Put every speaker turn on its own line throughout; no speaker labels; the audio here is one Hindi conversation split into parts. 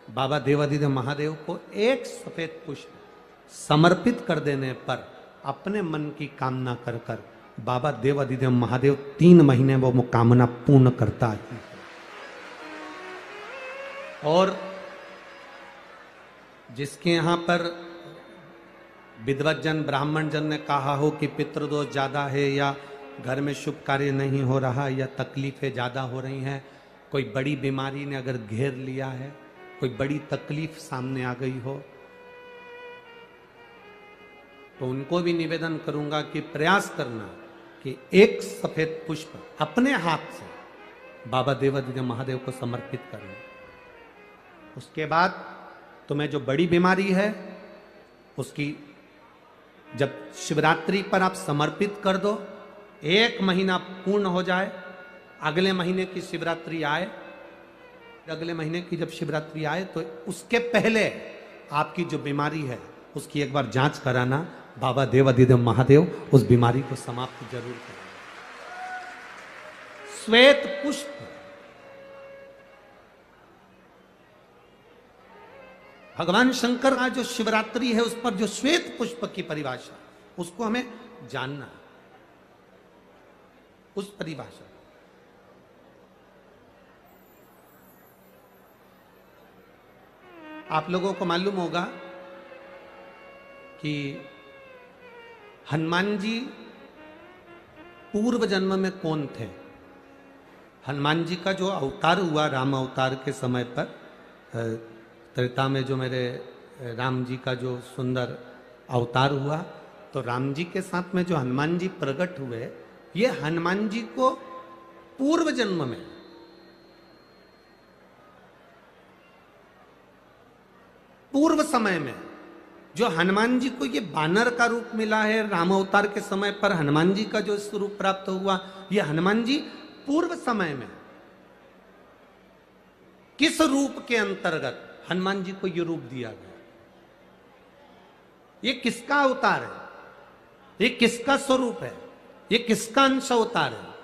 बाबा देवादिदेव महादेव को एक सफेद पुष्प समर्पित कर देने पर अपने मन की कामना कर कर बाबा देवादिदेव महादेव 3 महीने वो कामना पूर्ण करता है। और जिसके यहाँ पर विद्वत जन ब्राह्मण जन ने कहा हो कि पितृदोष ज्यादा है या घर में शुभ कार्य नहीं हो रहा या तकलीफें ज्यादा हो रही हैं, कोई बड़ी बीमारी ने अगर घेर लिया है, कोई बड़ी तकलीफ सामने आ गई हो, तो उनको भी निवेदन करूंगा कि प्रयास करना कि एक सफेद पुष्प अपने हाथ से बाबा देवादिदेव महादेव को समर्पित करना। उसके बाद तुम्हें जो बड़ी बीमारी है उसकी जब शिवरात्रि पर आप समर्पित कर दो, 1 महीना पूर्ण हो जाए, अगले महीने की शिवरात्रि आए, अगले महीने की जब शिवरात्रि आए तो उसके पहले आपकी जो बीमारी है उसकी एक बार जांच कराना। बाबा देवादिदेव महादेव उस बीमारी को समाप्त जरूर करें। श्वेत पुष्प, भगवान शंकर का जो शिवरात्रि है उस पर जो श्वेत पुष्प की परिभाषा, उसको हमें जानना है, उस परिभाषा। आप लोगों को मालूम होगा कि हनुमान जी पूर्व जन्म में कौन थे। हनुमान जी का जो अवतार हुआ राम अवतार के समय पर, त्रेता में जो मेरे राम जी का जो सुंदर अवतार हुआ, तो राम जी के साथ में जो हनुमान जी प्रकट हुए, ये हनुमान जी को पूर्व जन्म में पूर्व समय में जो हनुमान जी को ये बानर का रूप मिला है, राम अवतार के समय पर हनुमान जी का जो स्वरूप प्राप्त हुआ, ये हनुमान जी पूर्व समय में किस रूप के अंतर्गत हनुमान जी को ये रूप दिया गया, ये किसका अवतार है, ये किसका स्वरूप है, ये किसका अंश अवतार है।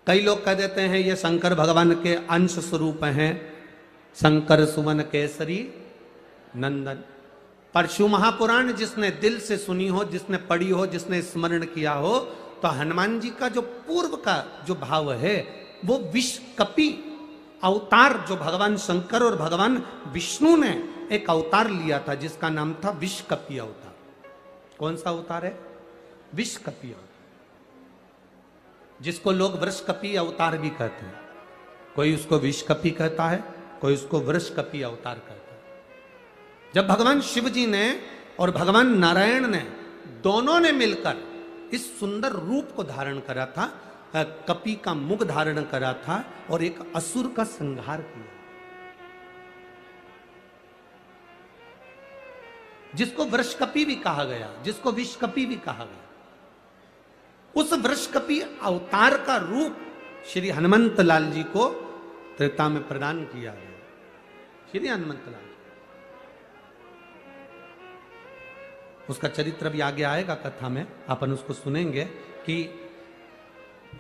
कई लोग कह देते हैं ये शंकर भगवान के अंश स्वरूप हैं, शंकर सुवन केसरी नंदन। परशु महापुराण जिसने दिल से सुनी हो, जिसने पढ़ी हो, जिसने स्मरण किया हो, तो हनुमान जी का जो पूर्व का जो भाव है वो विषकपी अवतार, जो भगवान शंकर और भगवान विष्णु ने एक अवतार लिया था जिसका नाम था विषकपी अवतार। कौन सा अवतार है? विषकपी अवतार, जिसको लोग वृषकपी अवतार भी कहते हैं। कोई उसको विषकपी कहता है, कोई उसको वृषकपी अवतार कहता है। जब भगवान शिव जी ने और भगवान नारायण ने दोनों ने मिलकर इस सुंदर रूप को धारण करा था, कपि का मुख धारण करा था और एक असुर का संहार किया, जिसको वृषकपी भी कहा गया, जिसको विषकपी भी कहा गया। उस वृषकपी अवतार का रूप श्री हनुमंत लाल जी को त्रेता में प्रदान किया गया। श्री हनुमंत लाल जी, उसका चरित्र भी आगे आएगा कथा में, अपन उसको सुनेंगे कि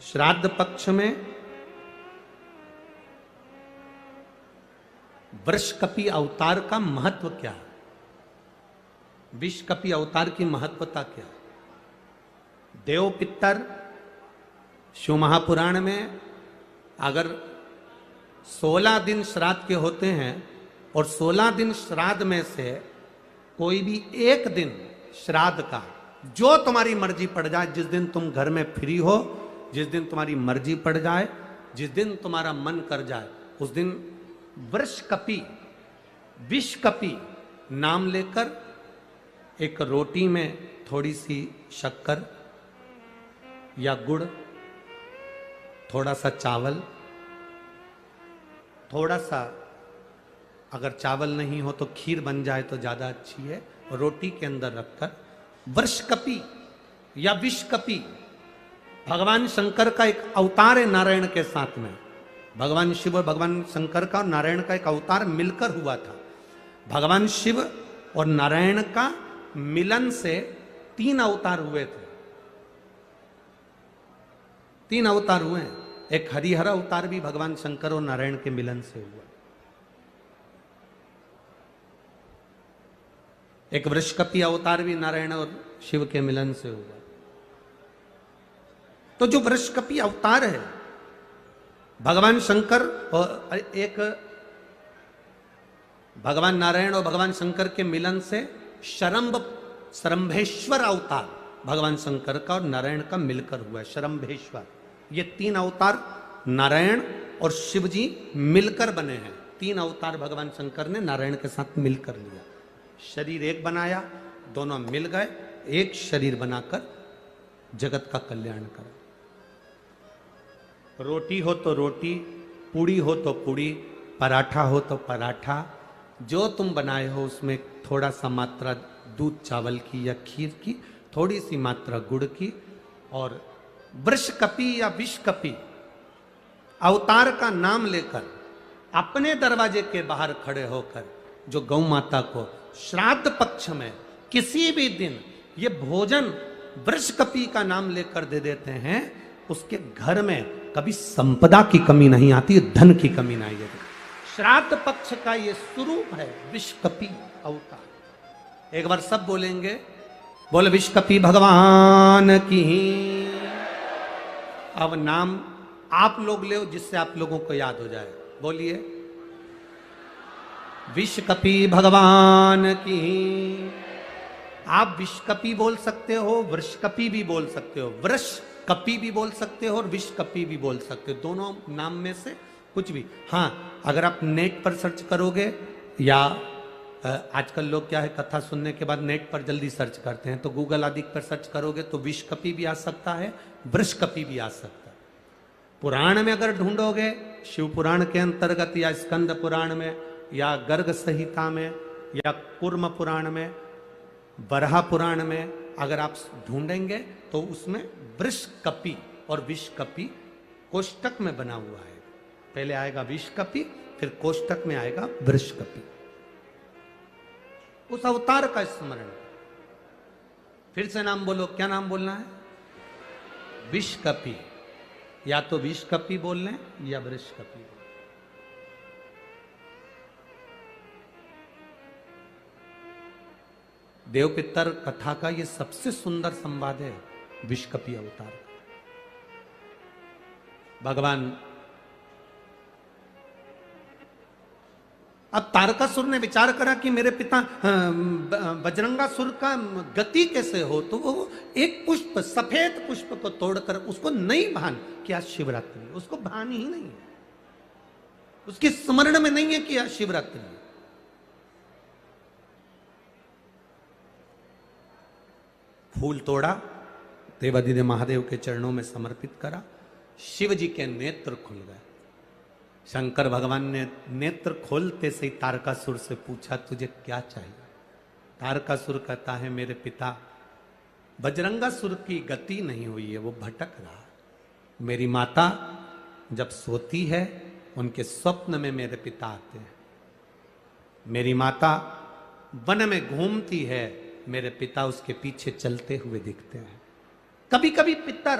श्राद्ध पक्ष में वृषकपी अवतार का महत्व क्या है, विषकपी अवतार की महत्वता क्या है। देव पितर शिव महापुराण में अगर 16 दिन श्राद्ध के होते हैं और 16 दिन श्राद्ध में से कोई भी एक दिन श्राद्ध का, जो तुम्हारी मर्जी पड़ जाए, जिस दिन तुम घर में फ्री हो, जिस दिन तुम्हारी मर्जी पड़ जाए, जिस दिन तुम्हारा मन कर जाए, उस दिन वृषकपी विषकपी नाम लेकर एक रोटी में थोड़ी सी शक्कर या गुड़, थोड़ा सा चावल, थोड़ा सा अगर चावल नहीं हो तो खीर बन जाए तो ज्यादा अच्छी है, रोटी के अंदर रखकर वृषकपी या विषकपी, भगवान शंकर का एक अवतार है नारायण के साथ में। भगवान शिव और भगवान शंकर का और नारायण का एक अवतार मिलकर हुआ था। भगवान शिव और नारायण का मिलन से 3 अवतार हुए थे, 3 अवतार हुए हैं। एक हरिहर अवतार भी भगवान शंकर और नारायण के मिलन से हुआ। एक वृषकपी अवतार भी नारायण और शिव के मिलन से हुआ। तो जो वृषकपी अवतार है भगवान शंकर और एक भगवान नारायण और भगवान शंकर के मिलन से शरंभेश्वर अवतार भगवान शंकर का और नारायण का मिलकर हुआ है। शरंभेश्वर, ये 3 अवतार नारायण और शिव जी मिलकर बने हैं। 3 अवतार भगवान शंकर ने नारायण के साथ मिलकर लिया, शरीर एक बनाया, दोनों मिल गए, एक शरीर बनाकर जगत का कल्याण करा। रोटी हो तो रोटी, पूड़ी हो तो पूड़ी, पराठा हो तो पराठा, जो तुम बनाए हो उसमें थोड़ा सा मात्रा दूध चावल की या खीर की, थोड़ी सी मात्रा गुड़ की, और वृषकपी या विषकपी अवतार का नाम लेकर अपने दरवाजे के बाहर खड़े होकर जो गौ माता को श्राद्ध पक्ष में किसी भी दिन ये भोजन वृषकपी का नाम लेकर दे देते हैं, उसके घर में कभी संपदा की कमी नहीं आती, धन की कमी नहीं आती। श्राद्ध पक्ष का ये स्वरूप है विषकपी अवतार। एक बार सब बोलेंगे, बोल विषकपी भगवान की। अब नाम आप लोग ले जिससे आप लोगों को याद हो जाए। बोलिए, विषकपी भगवान की। आप विषकपी बोल सकते हो, वृषकपी भी बोल सकते हो, वृषकपी भी बोल सकते हो और विषकपी भी बोल सकते हो, दोनों नाम में से कुछ भी। हाँ, अगर आप नेट पर सर्च करोगे या आजकल लोग क्या है, कथा सुनने के बाद नेट पर जल्दी सर्च करते हैं, तो गूगल आदि पर सर्च करोगे तो विषकपी भी आ सकता है, वृषकपी भी आ सकता है। पुराण में अगर ढूंढोगे, शिव पुराण के अंतर्गत या स्कंद पुराण में या गर्ग संहिता में या कूर्म पुराण में, बरहा पुराण में अगर आप ढूंढेंगे तो उसमें वृषकपी और विषकपी कोष्टक में बना हुआ है। पहले आएगा विषकपी, फिर कोष्टक में आएगा वृषकपी। उस अवतार का स्मरण। फिर से नाम बोलो, क्या नाम बोलना है? विषकपी। या तो विषकपी बोल लें या वृषकपी। देव पितर कथा का ये सबसे सुंदर संवाद है विषकपी अवतार का। भगवान, अब तारकासुर ने विचार करा कि मेरे पिता बजरंगासुर का गति कैसे हो, तो वो एक पुष्प, सफेद पुष्प को तोड़कर, उसको नहीं भान कि आज शिवरात्रि, उसको भान ही नहीं है, उसकी स्मरण में नहीं है कि आज शिवरात्रि है। फूल तोड़ा, देवादिदेव महादेव के चरणों में समर्पित करा, शिव जी के नेत्र खुल गए। शंकर भगवान ने नेत्र खोलते से ही तारकासुर से पूछा, तुझे क्या चाहिए? तारकासुर कहता है, मेरे पिता बजरंगासुर की गति नहीं हुई है, वो भटक रहा। मेरी माता जब सोती है उनके स्वप्न में मेरे पिता आते हैं। मेरी माता वन में घूमती है, मेरे पिता उसके पीछे चलते हुए दिखते हैं। कभी कभी पितर,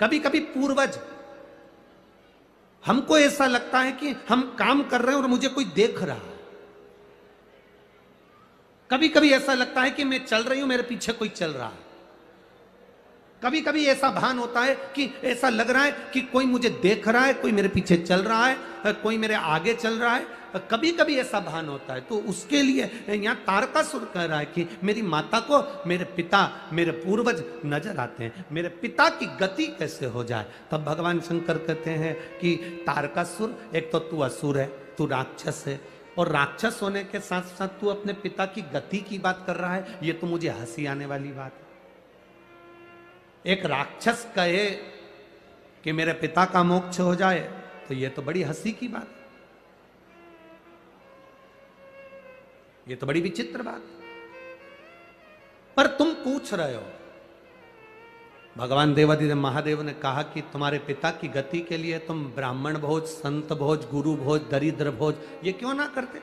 कभी कभी पूर्वज, हमको ऐसा लगता है कि हम काम कर रहे हैं और मुझे कोई देख रहा है। कभी कभी ऐसा लगता है कि मैं चल रही हूं, मेरे पीछे कोई चल रहा है। कभी कभी ऐसा भान होता है कि ऐसा लग रहा है कि कोई मुझे देख रहा है, कोई मेरे पीछे चल रहा है, कोई मेरे आगे चल रहा है। कभी कभी ऐसा भान होता है। तो उसके लिए यहां तारकासुर कह रहा है कि मेरी माता को मेरे पिता, मेरे पूर्वज नजर आते हैं, मेरे पिता की गति कैसे हो जाए। तब भगवान शंकर कहते हैं कि तारकासुर, एक तो तू असुर है, तू राक्षस है, और राक्षस होने के साथ साथ तू अपने पिता की गति की बात कर रहा है, ये तो मुझे हंसी आने वाली बात है। एक राक्षस कहे कि मेरे पिता का मोक्ष हो जाए, तो ये तो बड़ी हंसी की बात है, ये तो बड़ी विचित्र बात। पर तुम पूछ रहे हो, भगवान देवादिदेव महादेव ने कहा कि तुम्हारे पिता की गति के लिए तुम ब्राह्मण भोज, संत भोज, गुरु भोज, दरिद्र भोज ये क्यों ना करते?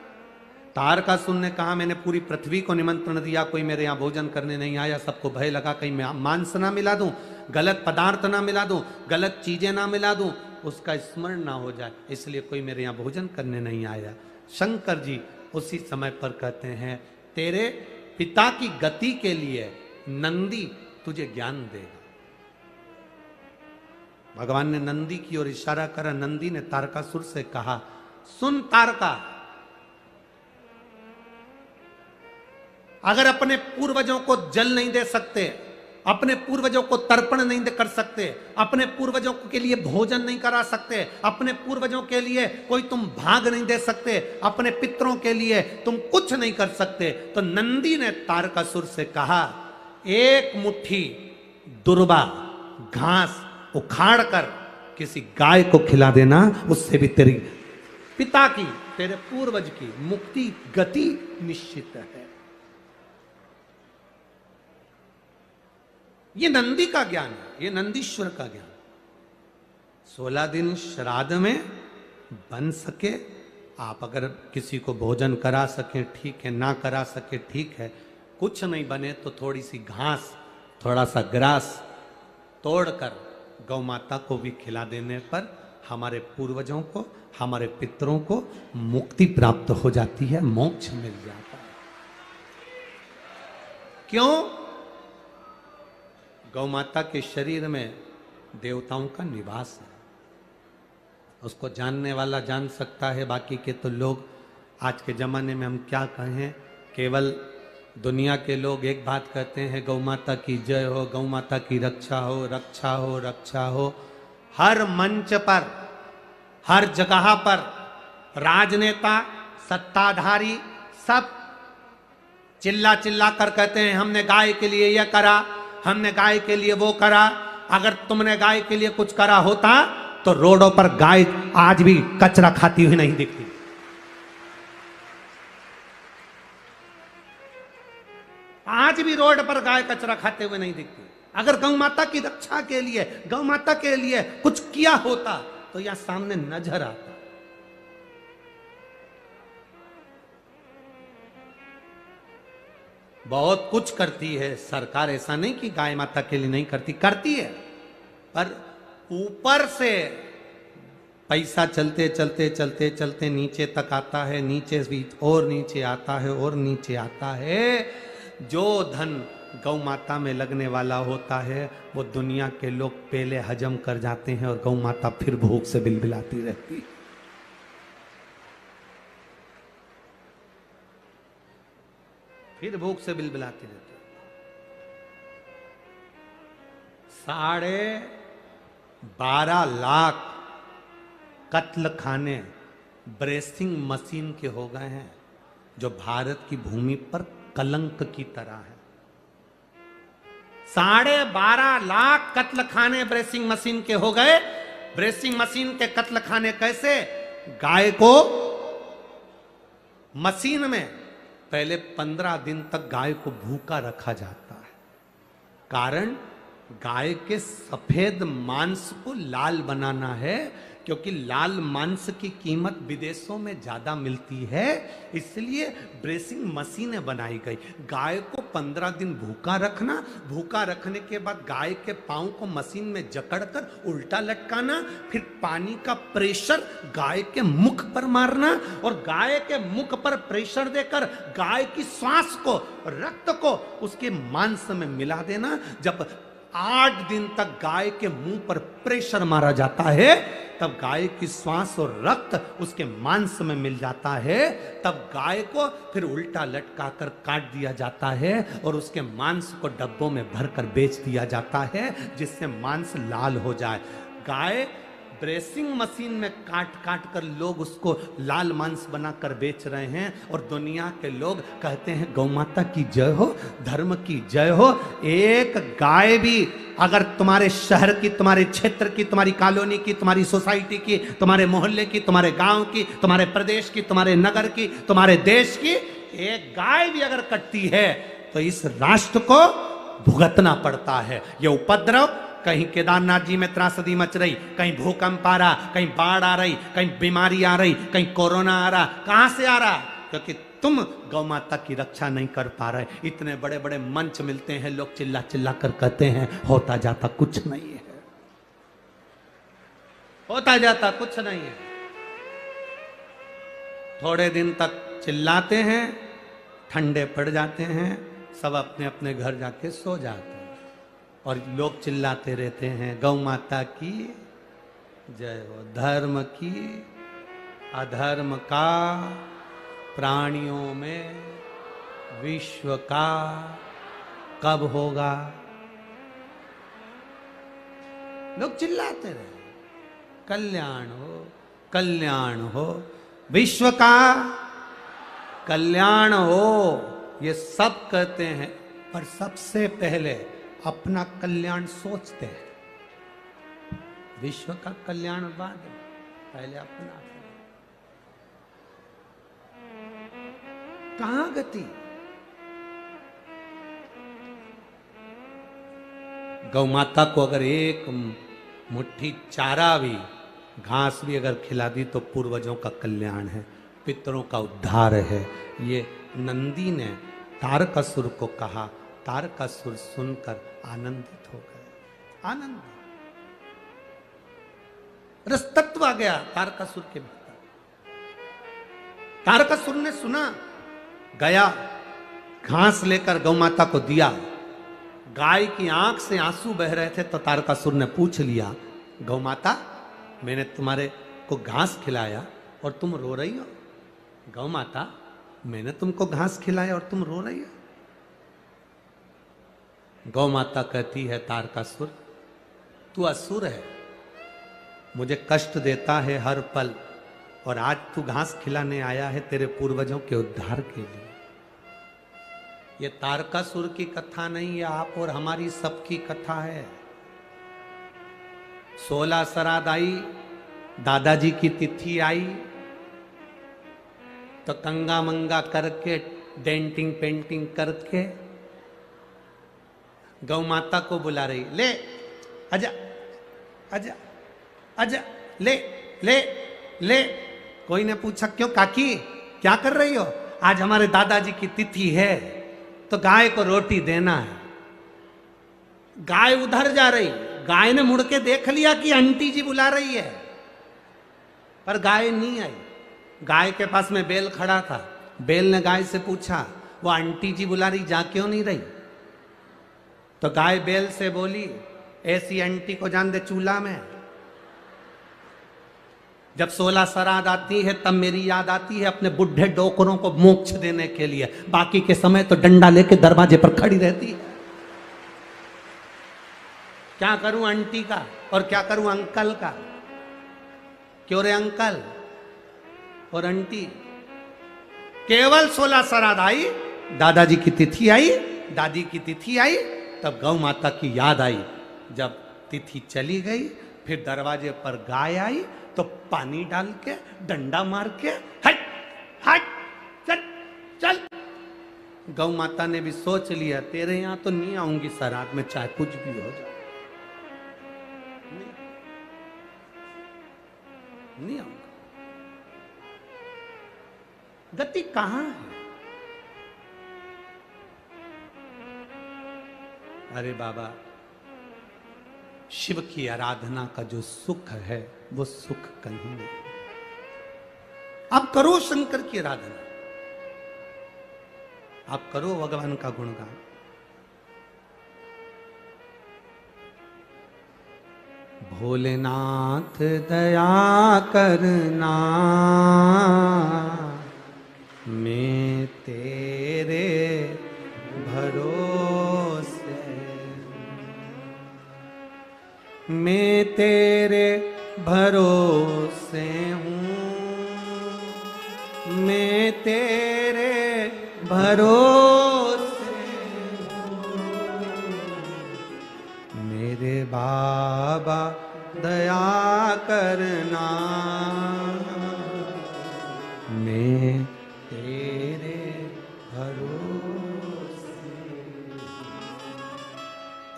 तारकासुर ने कहा, मैंने पूरी पृथ्वी को निमंत्रण दिया, कोई मेरे यहाँ भोजन करने नहीं आया, सबको भय लगा कहीं मैं मांस ना मिला दूं। गलत पदार्थ ना मिला दूं, गलत चीजें ना मिला दूं, उसका स्मरण ना हो जाए, इसलिए कोई मेरे यहाँ भोजन करने नहीं आया। शंकर जी उसी समय पर कहते हैं तेरे पिता की गति के लिए नंदी तुझे ज्ञान देगा। भगवान ने नंदी की ओर इशारा करा। नंदी ने तारकासुर से कहा, सुन तारका, अगर अपने पूर्वजों को जल नहीं दे सकते, अपने पूर्वजों को तर्पण नहीं कर सकते, अपने पूर्वजों के लिए भोजन नहीं करा सकते, अपने पूर्वजों के लिए कोई तुम भाग नहीं दे सकते, अपने पितरों के लिए तुम कुछ नहीं कर सकते, तो नंदी ने तारकासुर से कहा, एक मुट्ठी दुर्बा घास उखाड़ कर किसी गाय को खिला देना, उससे भी तेरी पिता की, तेरे पूर्वज की मुक्ति गति निश्चित है। ये नंदी का ज्ञान है, ये नंदीश्वर का ज्ञान। 16 दिन श्राद्ध में बन सके, आप अगर किसी को भोजन करा सके ठीक है, ना करा सके ठीक है, कुछ नहीं बने तो थोड़ी सी घास, थोड़ा सा ग्रास तोड़कर गौ माता को भी खिला देने पर हमारे पूर्वजों को, हमारे पितरों को मुक्ति प्राप्त हो जाती है, मोक्ष मिल जाता है। क्यों? गौ माता के शरीर में देवताओं का निवास है, उसको जानने वाला जान सकता है, बाकी के तो लोग आज के जमाने में हम क्या कहें, केवल दुनिया के लोग एक बात कहते हैं, गौ माता की जय हो, गौ माता की रक्षा हो, रक्षा हो, रक्षा हो। हर मंच पर, हर जगह पर राजनेता, सत्ताधारी सब चिल्ला चिल्ला कर कहते हैं हमने गाय के लिए यह करा, हमने गाय के लिए वो करा। अगर तुमने गाय के लिए कुछ करा होता तो रोडों पर गाय आज भी कचरा खाती हुई नहीं दिखती। आज भी रोड पर गाय कचरा खाते हुए नहीं दिखती। अगर गौ माता की रक्षा के लिए, गौ माता के लिए कुछ किया होता तो यह सामने नजर आता। बहुत कुछ करती है सरकार, ऐसा नहीं कि गाय माता के लिए नहीं करती, करती है, पर ऊपर से पैसा चलते चलते चलते चलते नीचे तक आता है, नीचे भी और नीचे आता है और नीचे आता है। जो धन गौ माता में लगने वाला होता है वो दुनिया के लोग पहले हजम कर जाते हैं और गौ माता फिर भूख से बिलबिलाती रहती है। फिर भूख से बिलबिलाती रहती है। 12.5 लाख कत्ल खाने ब्रेसिंग मशीन के हो गए हैं, जो भारत की भूमि पर कलंक की तरह है। 12.5 लाख कत्ल खाने ब्रेसिंग मशीन के हो गए। ब्रेसिंग मशीन के कत्ल खाने कैसे? गाय को मशीन में पहले 15 दिन तक गाय को भूखा रखा जाता है, कारण गाय के सफेद मांस को लाल बनाना है, क्योंकि लाल मांस की कीमत विदेशों में ज्यादा मिलती है, इसलिए ब्रेसिंग मशीनें बनाई गई। गाय को 15 दिन भूखा रखना, भूखा रखने के बाद गाय के पांव को मशीन में जकड़कर उल्टा लटकाना, फिर पानी का प्रेशर गाय के मुख पर मारना और गाय के मुख पर प्रेशर देकर गाय की श्वास को, रक्त को उसके मांस में मिला देना। जब 8 दिन तक गाय के मुंह पर प्रेशर मारा जाता है, तब गाय की श्वास और रक्त उसके मांस में मिल जाता है, तब गाय को फिर उल्टा लटका कर काट दिया जाता है और उसके मांस को डब्बों में भरकर बेच दिया जाता है, जिससे मांस लाल हो जाए। गाय ब्रेसिंग मशीन में काट काट कर लोग उसको लाल मांस बनाकर बेच रहे हैं और दुनिया के लोग कहते हैं गौ माता की जय हो, धर्म की जय हो। एक गाय भी अगर तुम्हारे शहर की, तुम्हारे क्षेत्र की, तुम्हारी कॉलोनी की, तुम्हारी सोसाइटी की, तुम्हारे मोहल्ले की, तुम्हारे गांव की, तुम्हारे प्रदेश की, तुम्हारे नगर की, तुम्हारे देश की एक गाय भी अगर कटती है तो इस राष्ट्र को भुगतना पड़ता है। ये उपद्रव कहीं केदारनाथ जी में त्रासदी मच रही, कहीं भूकंप आ रहा, कहीं बाढ़ आ रही, कहीं बीमारी आ रही, कहीं कोरोना आ रहा। कहां से आ रहा? क्योंकि तुम गौ माता की रक्षा नहीं कर पा रहे। इतने बड़े बड़े मंच मिलते हैं, लोग चिल्ला चिल्ला कर कहते हैं, होता जाता कुछ नहीं है, होता जाता कुछ नहीं है। थोड़े दिन तक चिल्लाते हैं, ठंडे पड़ जाते हैं, सब अपने अपने घर जाके सो जाते हैं और लोग चिल्लाते रहते हैं, गौ माता की जय हो, धर्म की अधर्म का प्राणियों में विश्व का कब होगा। लोग चिल्लाते रहे, कल्याण हो, कल्याण हो, विश्व का कल्याण हो, ये सब कहते हैं, पर सबसे पहले अपना कल्याण सोचते हैं। विश्व का कल्याण बाद, पहले अपना। कहां गति? गौ माता को अगर एक मुट्ठी चारा भी, घास भी अगर खिला दी तो पूर्वजों का कल्याण है, पितरों का उद्धार है। ये नंदी ने तारकासुर को कहा, तारकासुर सुनकर आनंदित हो गए। आनंद, रसतत्व आ गया तारकासुर के भीतर। तारकासुर ने सुना, गया, घास लेकर गौ माता को दिया। गाय की आंख से आंसू बह रहे थे तो तारकासुर ने पूछ लिया, गौ माता, मैंने तुम्हारे को घास खिलाया और तुम रो रही हो? गौ माता, मैंने तुमको घास खिलाया और तुम रो रही हो? गौ माता कहती है, तारकासुर, तू असुर है, मुझे कष्ट देता है हर पल, और आज तू घास खिलाने आया है तेरे पूर्वजों के उद्धार के लिए। ये तारकासुर की कथा नहीं, ये आप और हमारी सबकी कथा है। 16 श्राद्ध आई, दादाजी की तिथि आई तो कंगा मंगा करके, डेंटिंग पेंटिंग करके गौ माता को बुला रही, ले आजा आजा आजा, ले ले ले। कोई ने पूछा, क्यों काकी, क्या कर रही हो? आज हमारे दादाजी की तिथि है तो गाय को रोटी देना है। गाय उधर जा रही, गाय ने मुड़ के देख लिया कि आंटी जी बुला रही है, पर गाय नहीं आई। गाय के पास में बैल खड़ा था, बैल ने गाय से पूछा, वो आंटी जी बुला रही, जा क्यों नहीं रही? तो गाय बैल से बोली, ऐसी आंटी को जान दे चूल्हा में। जब 16 श्राद्ध आती है तब मेरी याद आती है अपने बुढ़े डोकरों को मोक्ष देने के लिए, बाकी के समय तो डंडा लेके दरवाजे पर खड़ी रहती है। क्या करूं आंटी का और क्या करूं अंकल का? क्यों रे अंकल और आंटी? केवल 16 श्राद्ध आई, दादाजी की तिथि आई, दादी की तिथि आई, तब गौ माता की याद आई। जब तिथि चली गई, फिर दरवाजे पर गाय आई तो पानी डाल के, डंडा मार के, हट हट चल चल। गौ माता ने भी सोच लिया, तेरे यहां तो नहीं आऊंगी श्राद्ध में, चाहे कुछ भी हो जाए, नहीं आऊंगा। गति कहां है? अरे बाबा, शिव की आराधना का जो सुख है वो सुख कहीं नहीं। आप करो शंकर की आराधना, आप करो भगवान का गुणगान। भोलेनाथ दया करना, मैं तेरे भरोसे, मैं तेरे भरोसे हूँ, मैं तेरे भरोसे हूँ। मेरे बाबा दया करना, मैं तेरे भरोसे।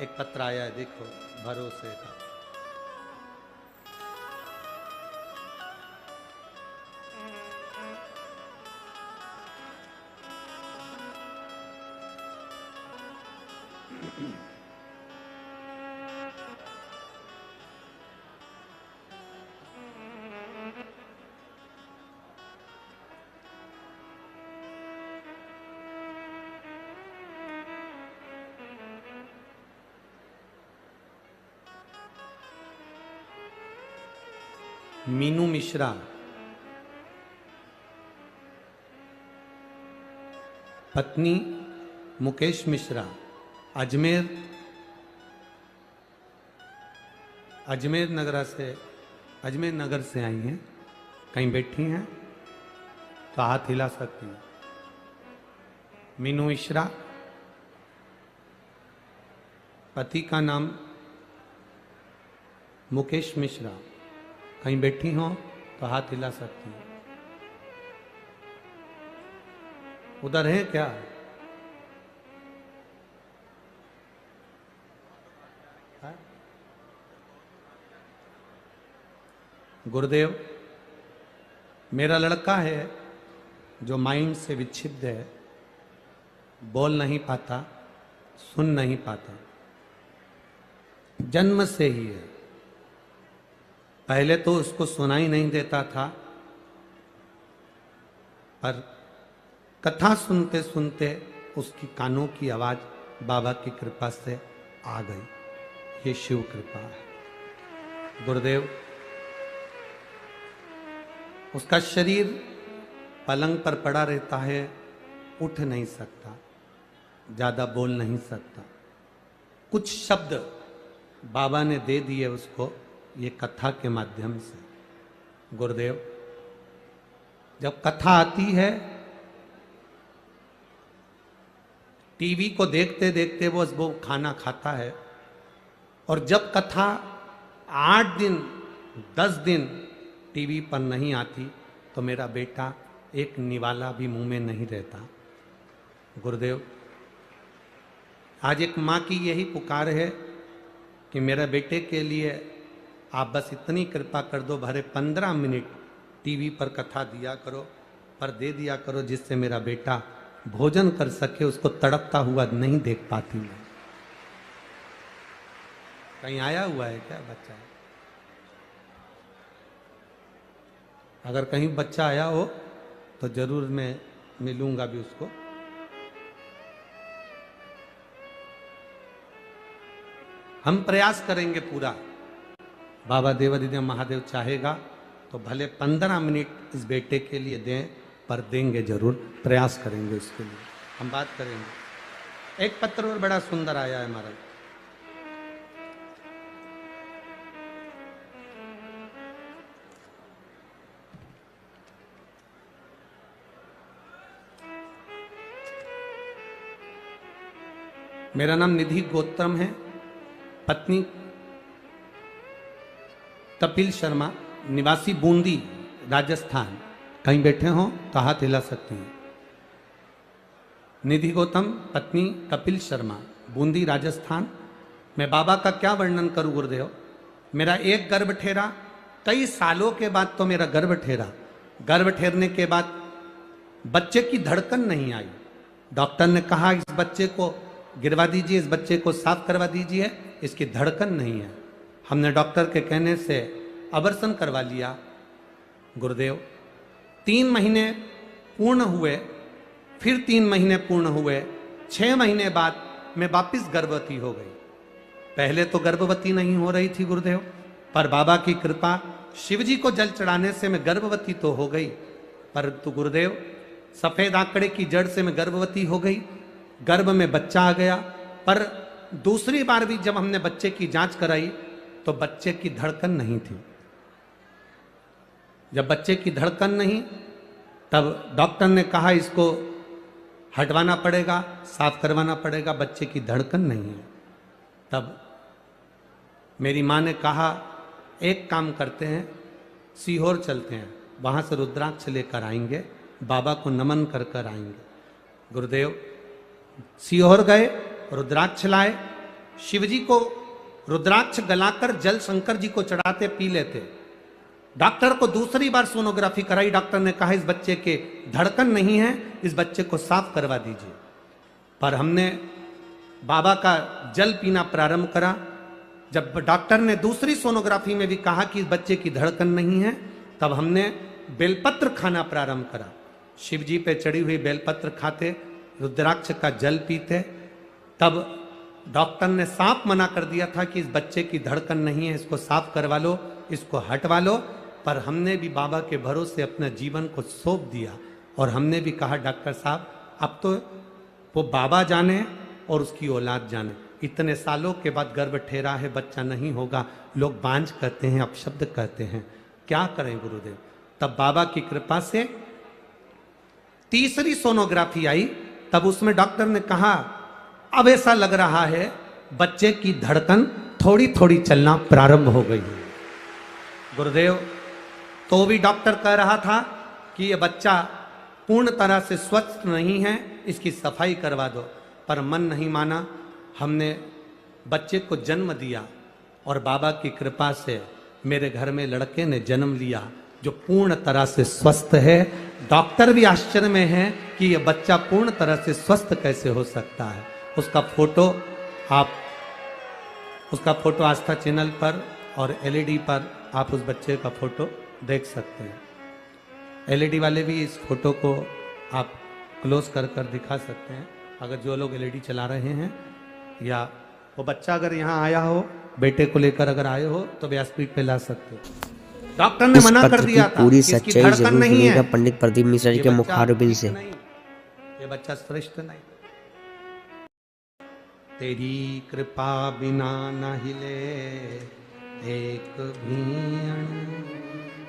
एक पत्र आया है, देखो, भरोसे का। मीनू मिश्रा, पत्नी मुकेश मिश्रा, अजमेर नगर से आई हैं। कहीं बैठी हैं तो हाथ हिला सकती हैं। मीनू मिश्रा, पति का नाम मुकेश मिश्रा, कहीं बैठी हो तो हाथ हिला सकती हैं। उधर है क्या? गुरुदेव, मेरा लड़का है जो माइंड से विक्षिप्त है, बोल नहीं पाता, सुन नहीं पाता, जन्म से ही है। पहले तो उसको सुनाई नहीं देता था, पर कथा सुनते सुनते उसकी कानों की आवाज बाबा की कृपा से आ गई। ये शिव कृपा है। गुरुदेव, उसका शरीर पलंग पर पड़ा रहता है, उठ नहीं सकता, ज्यादा बोल नहीं सकता। कुछ शब्द बाबा ने दे दिए उसको ये कथा के माध्यम से। गुरुदेव, जब कथा आती है, टीवी को देखते देखते वो खाना खाता है, और जब कथा 8 दिन 10 दिन टीवी पर नहीं आती तो मेरा बेटा एक निवाला भी मुंह में नहीं रहता। गुरुदेव, आज एक माँ की यही पुकार है कि मेरे बेटे के लिए आप बस इतनी कृपा कर दो, भरे 15 मिनट टीवी पर कथा दिया करो, पर दे दिया करो, जिससे मेरा बेटा भोजन कर सके। उसको तड़पता हुआ नहीं देख पाती मैं। कहीं आया हुआ है क्या बच्चा? अगर कहीं बच्चा आया हो तो जरूर मैं मिलूंगा भी उसको। हम प्रयास करेंगे पूरा। बाबा देवादिदेव महादेव चाहेगा तो भले 15 मिनट इस बेटे के लिए दें, पर देंगे जरूर, प्रयास करेंगे उसके लिए। हम बात करेंगे। एक पत्र और बड़ा सुंदर आया है हमारा। मेरा नाम निधि गौतम है, पत्नी कपिल शर्मा, निवासी बूंदी राजस्थान। कहीं बैठे हो तो हाथ हिला सकते हैं। निधि गौतम, पत्नी कपिल शर्मा, बूंदी राजस्थान। मैं बाबा का क्या वर्णन करूं गुरुदेव। मेरा एक गर्भ ठहरा, कई सालों के बाद तो मेरा गर्भ ठहरा। गर्भ ठहरने के बाद बच्चे की धड़कन नहीं आई। डॉक्टर ने कहा इस बच्चे को गिरवा दीजिए, इस बच्चे को साफ करवा दीजिए, इसकी धड़कन नहीं है। हमने डॉक्टर के कहने से अबॉर्शन करवा लिया। गुरुदेव, 3 महीने पूर्ण हुए, फिर 3 महीने पूर्ण हुए, 6 महीने बाद मैं वापिस गर्भवती हो गई। पहले तो गर्भवती नहीं हो रही थी गुरुदेव, पर बाबा की कृपा, शिवजी को जल चढ़ाने से मैं गर्भवती तो हो गई, परंतु गुरुदेव सफेद आंकड़े की जड़ से मैं गर्भवती हो गई। गर्भ में बच्चा आ गया, पर दूसरी बार भी जब हमने बच्चे की जांच कराई तो बच्चे की धड़कन नहीं थी। जब बच्चे की धड़कन नहीं, तब डॉक्टर ने कहा इसको हटवाना पड़ेगा, साफ करवाना पड़ेगा, बच्चे की धड़कन नहीं है। तब मेरी माँ ने कहा एक काम करते हैं, सीहोर चलते हैं, वहाँ से रुद्राक्ष लेकर आएंगे, बाबा को नमन कर कर आएंगे। गुरुदेव, सीहोर गए, रुद्राक्ष लाए। शिवजी को रुद्राक्ष गलाकर जल शंकर जी को चढ़ाते, पी लेते। डॉक्टर को दूसरी बार सोनोग्राफी कराई। डॉक्टर ने कहा इस बच्चे के धड़कन नहीं है, इस बच्चे को साफ करवा दीजिए। पर हमने बाबा का जल पीना प्रारंभ करा। जब डॉक्टर ने दूसरी सोनोग्राफी में भी कहा कि बच्चे की धड़कन नहीं है, तब हमने बेलपत्र खाना प्रारंभ करा। शिव जी पे चढ़ी हुई बेलपत्र खाते, रुद्राक्ष का जल पीते। तब डॉक्टर ने साफ मना कर दिया था कि इस बच्चे की धड़कन नहीं है, इसको साफ करवा लो, इसको हटवा लो। पर हमने भी बाबा के भरोसे अपने जीवन को सौंप दिया और हमने भी कहा डॉक्टर साहब अब तो वो बाबा जाने और उसकी औलाद जाने। इतने सालों के बाद गर्भ ठहरा है, बच्चा नहीं होगा, लोग बांझ कहते हैं, अपशब्द कहते हैं, क्या करें गुरुदेव। तब बाबा की कृपा से तीसरी सोनोग्राफी आई। तब उसमें डॉक्टर ने कहा अब ऐसा लग रहा है बच्चे की धड़कन थोड़ी थोड़ी चलना प्रारंभ हो गई है। गुरुदेव तो भी डॉक्टर कह रहा था कि ये बच्चा पूर्ण तरह से स्वस्थ नहीं है, इसकी सफाई करवा दो। पर मन नहीं माना, हमने बच्चे को जन्म दिया और बाबा की कृपा से मेरे घर में लड़के ने जन्म लिया जो पूर्ण तरह से स्वस्थ है। डॉक्टर भी आश्चर्य में है कि यह बच्चा पूर्ण तरह से स्वस्थ कैसे हो सकता है। उसका फोटो आस्था चैनल पर और एलईडी पर आप उस बच्चे का फोटो देख सकते हैं। एलईडी वाले भी इस फोटो को आप क्लोज कर कर दिखा सकते हैं, अगर जो लोग एलईडी चला रहे हैं, या वो बच्चा अगर यहाँ आया हो, बेटे को लेकर अगर आए हो तो व्यासपीठ पे ला सकते हो। डॉक्टर ने मना कर दिया था
पूरी
कि इसकी
सच्चाई
धड़कन
जरूर
नहीं है।
सुनेगा पंडित प्रदीप मिश्रा जी के मुखारबिन से।
ये बच्चा श्रेष्ठ नहीं। तेरी कृपा बिना न हिले एक भी अण,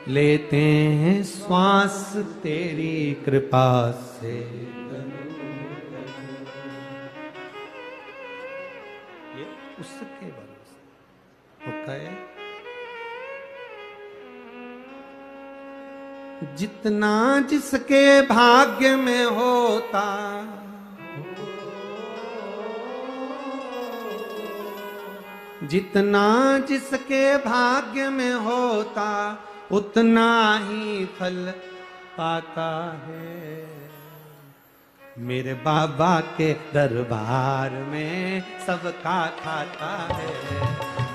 लेते हैं श्वास तेरी कृपा से। ये उसके भरोसे वो कहे जितना जिसके भाग्य में होता, जितना जिसके भाग्य में होता उतना ही फल पाता है। मेरे बाबा के दरबार में सबका खाता है।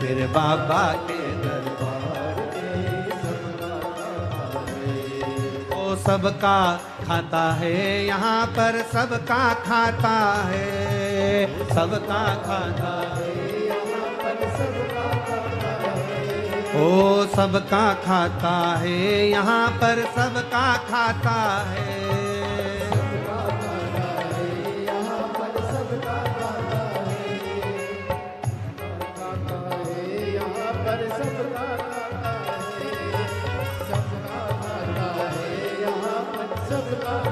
मेरे बाबा के दरबार में सबका खाता है। वो सबका खाता है, यहाँ पर सबका खाता है। सबका खाता है, ओ सबका खाता है, यहाँ पर सबका खाता है।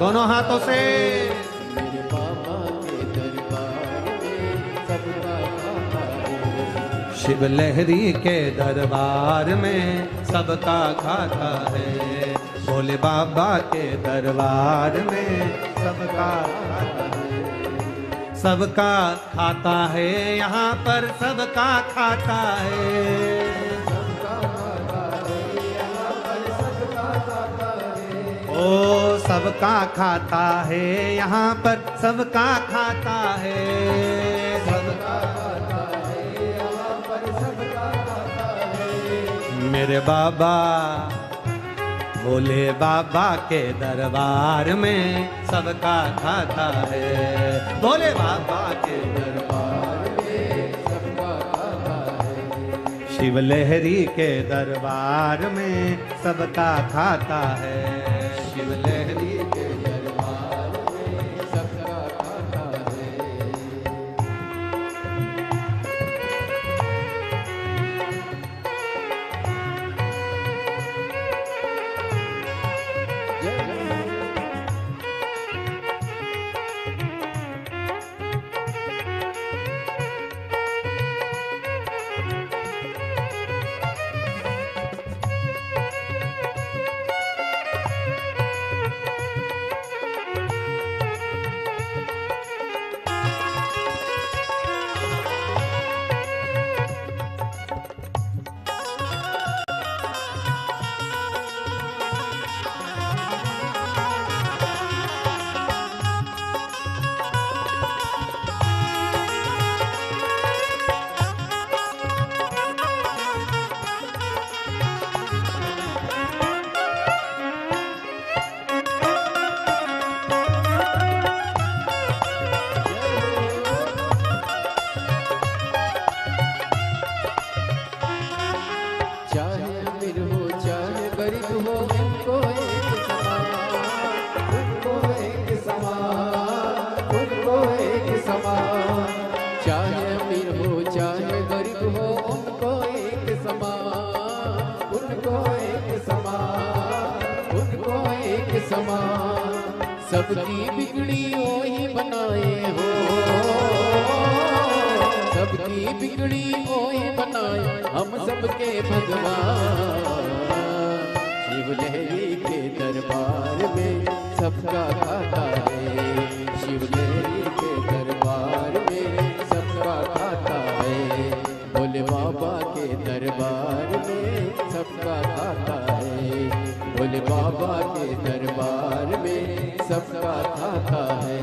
दोनों हाथों से शिव लहरी के दरबार में सबका खाता है। भोले बाबा के दरबार में सबका खाता है। सबका खाता है, यहाँ पर सबका खाता है। ओ सबका खाता है, यहाँ पर सबका खाता है। सबका खाता है, यहाँ पर सबका खाता है। मेरे बाबा भोले बाबा के दरबार में सबका खाता है। भोले बाबा के दरबार में सबका खाता है। शिव लहरी के दरबार में सबका खाता है। शिव लहरी के दरबार में सबका खाता है।
गरीब हो उनको एक समान, उनको एक समान, उनको एक समान। चाहे अमीर हो चाहे गरीब हो उनको एक समान, उनको एक समान, उनको एक समान। सबकी बिगड़ी वो ही बनाए हो, सबकी बिगड़ी वो ही बनाए हम सबके भगवान। शिव लहरी के दरबार में सबका खाता है, शिव लहरी के दरबार में सबका खाता है। भोले बाबा के दरबार में सबका खाता है, भोले बाबा के दरबार में सबका खाता है।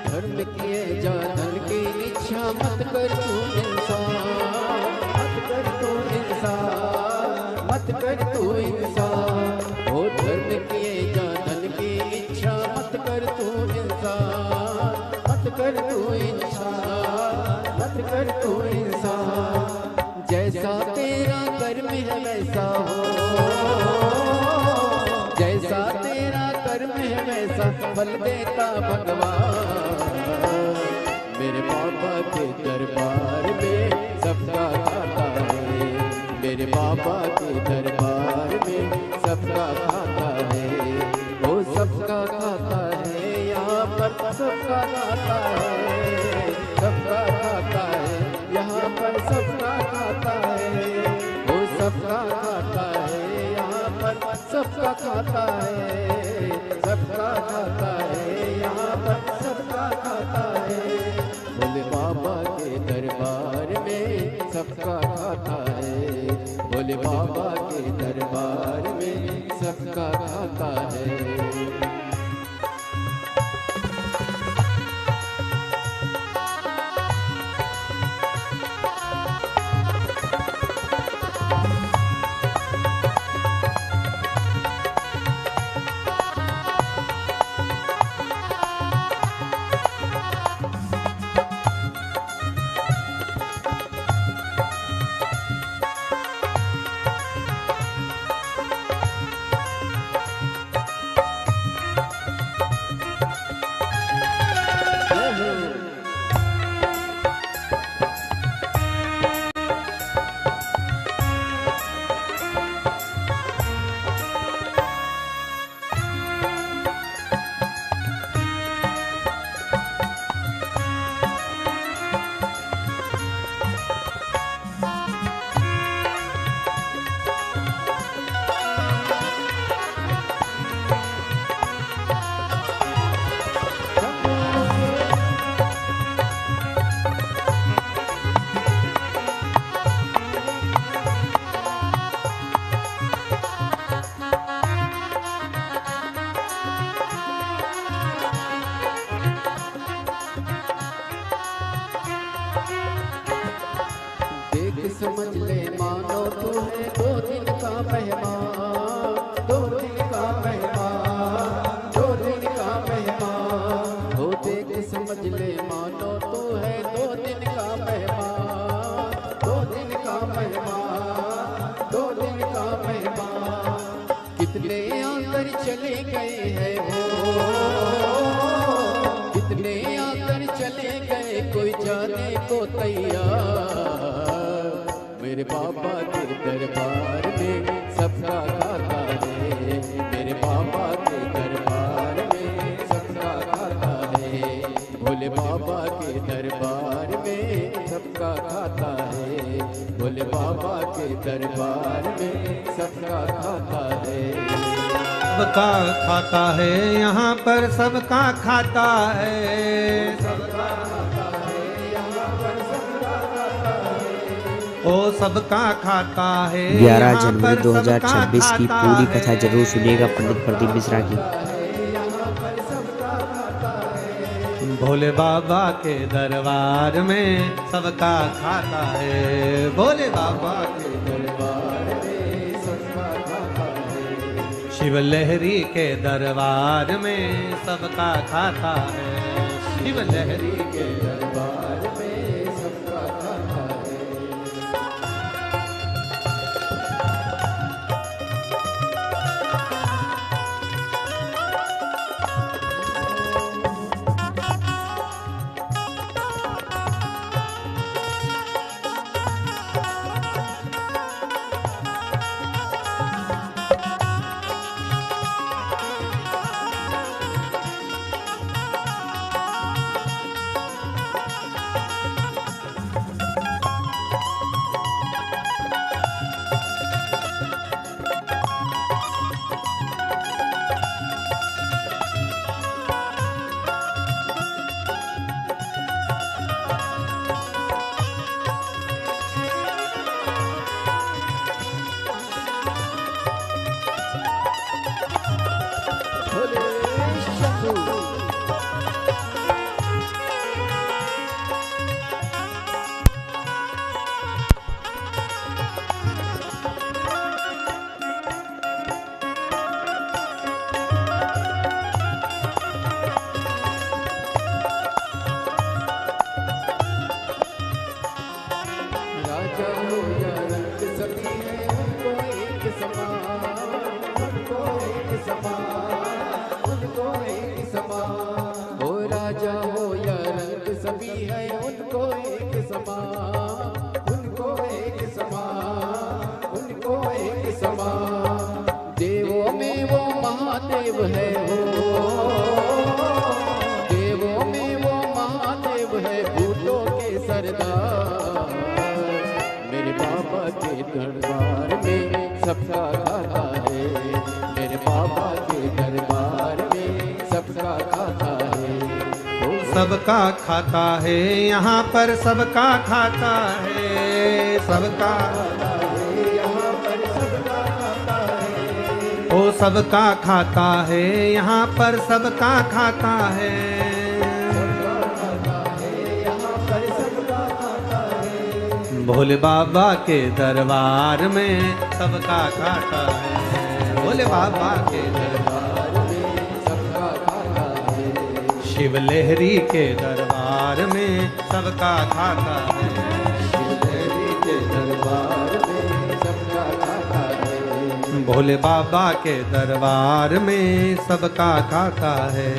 धर्म किए जा धन की इच्छा मत कर तू इंसान, मत कर तू इंसान, मत कर तू इंसान। ओ धर्म किए जा धन की इच्छा मत कर तू इंसान, मत कर तू इंसान, मत कर तू इंसान। जैसा तेरा कर्म है वैसा हो, जैसा तेरा कर्म है वैसा फल देता भगवान। मेरे बाबा के दरबार में सबका खाता है, मेरे बाबा के दरबार में सबका खाता है। वो सबका खाता है यहाँ पर सबका खाता है, सबका खाता है यहाँ पर सबका खाता है। वो सबका खाता है यहाँ पर सबका खाता है, सबका खाता है यहाँ पर सबका खाता है। भोले बाबा के दरबार में सबका खाता है, भोले बाबा के दरबार में सबका खाता है। मेहमान, 2 दिन का मेहमान, 2 दिन का मेहमान। हो देख समझ ले मानो तू है 2 दिन का मेहमान, 2 दिन का मेहमान, 2 दिन का मेहमान। कितने आकर चले गए हैं वो, कितने आकर चले गए कोई जाने को तैयार। मेरे बाबा के दरबार में सबका खाता है, मेरे बाबा के दरबार में सबका खाता है। भोले बाबा के दरबार में सबका खाता है, भोले बाबा के दरबार में सबका खाता है।
सबका खाता है यहाँ पर सबका खाता है, सबका खाता है यहाँ पर सबका खाता है। ओ सबका खाता है
11 जनवरी 2026 की पूरी कथा जरूर सुनिएगा पंडित प्रदीप मिश्रा की।
भोले बाबा के दरबार में सबका खाता है, भोले बाबा के दरबार में सबका खाता है। शिव लहरी के दरबार में सबका खाता है, शिव लहरी के दरबार में सबका खाता है। देवों में वो महादेव है वो, देवों में वो महादेव है, भूतों के सरदार। मेरे बाबा के दरबार में सबका खाता है, मेरे बाबा के दरबार में सबका खाता है। सबका खाता है यहाँ पर सबका खाता है, सबका ओ सबका खाता है यहाँ पर सबका खाता है। भोले बाबा के दरबार में सबका खाता है, भोले बाबा के दरबार में सबका खाता है। शिव लहरी के दरबार में सबका खाता है, शिव लहरी के दरबार में सबका खाता है। भोले बाबा के दरबार में सबका खाता है,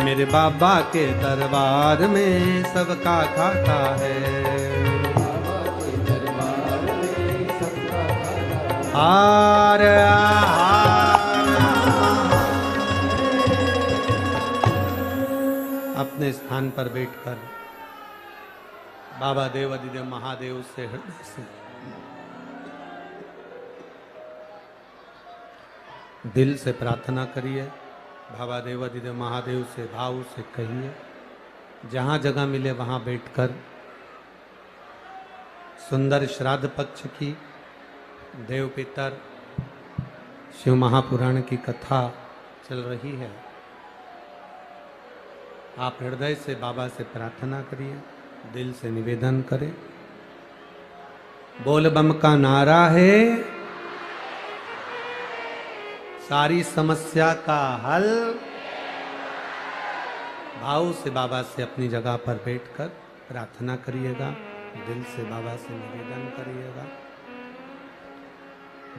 मेरे बाबा के दरबार में सबका खाता है। हार अपने स्थान पर बैठकर बाबा देव अधिदेव महादेव से हृदय से दिल से प्रार्थना करिए। बाबा देव अधिदेव महादेव से भाव से कहिए, जहाँ जगह मिले वहाँ बैठकर सुंदर श्राद्ध पक्ष की देव पितर शिव महापुराण की कथा चल रही है। आप हृदय से बाबा से प्रार्थना करिए। दिल से निवेदन करें। बोल बम का नारा है सारी समस्या का हल। भाव से बाबा से अपनी जगह पर बैठकर प्रार्थना करिएगा, दिल से बाबा से निवेदन करिएगा,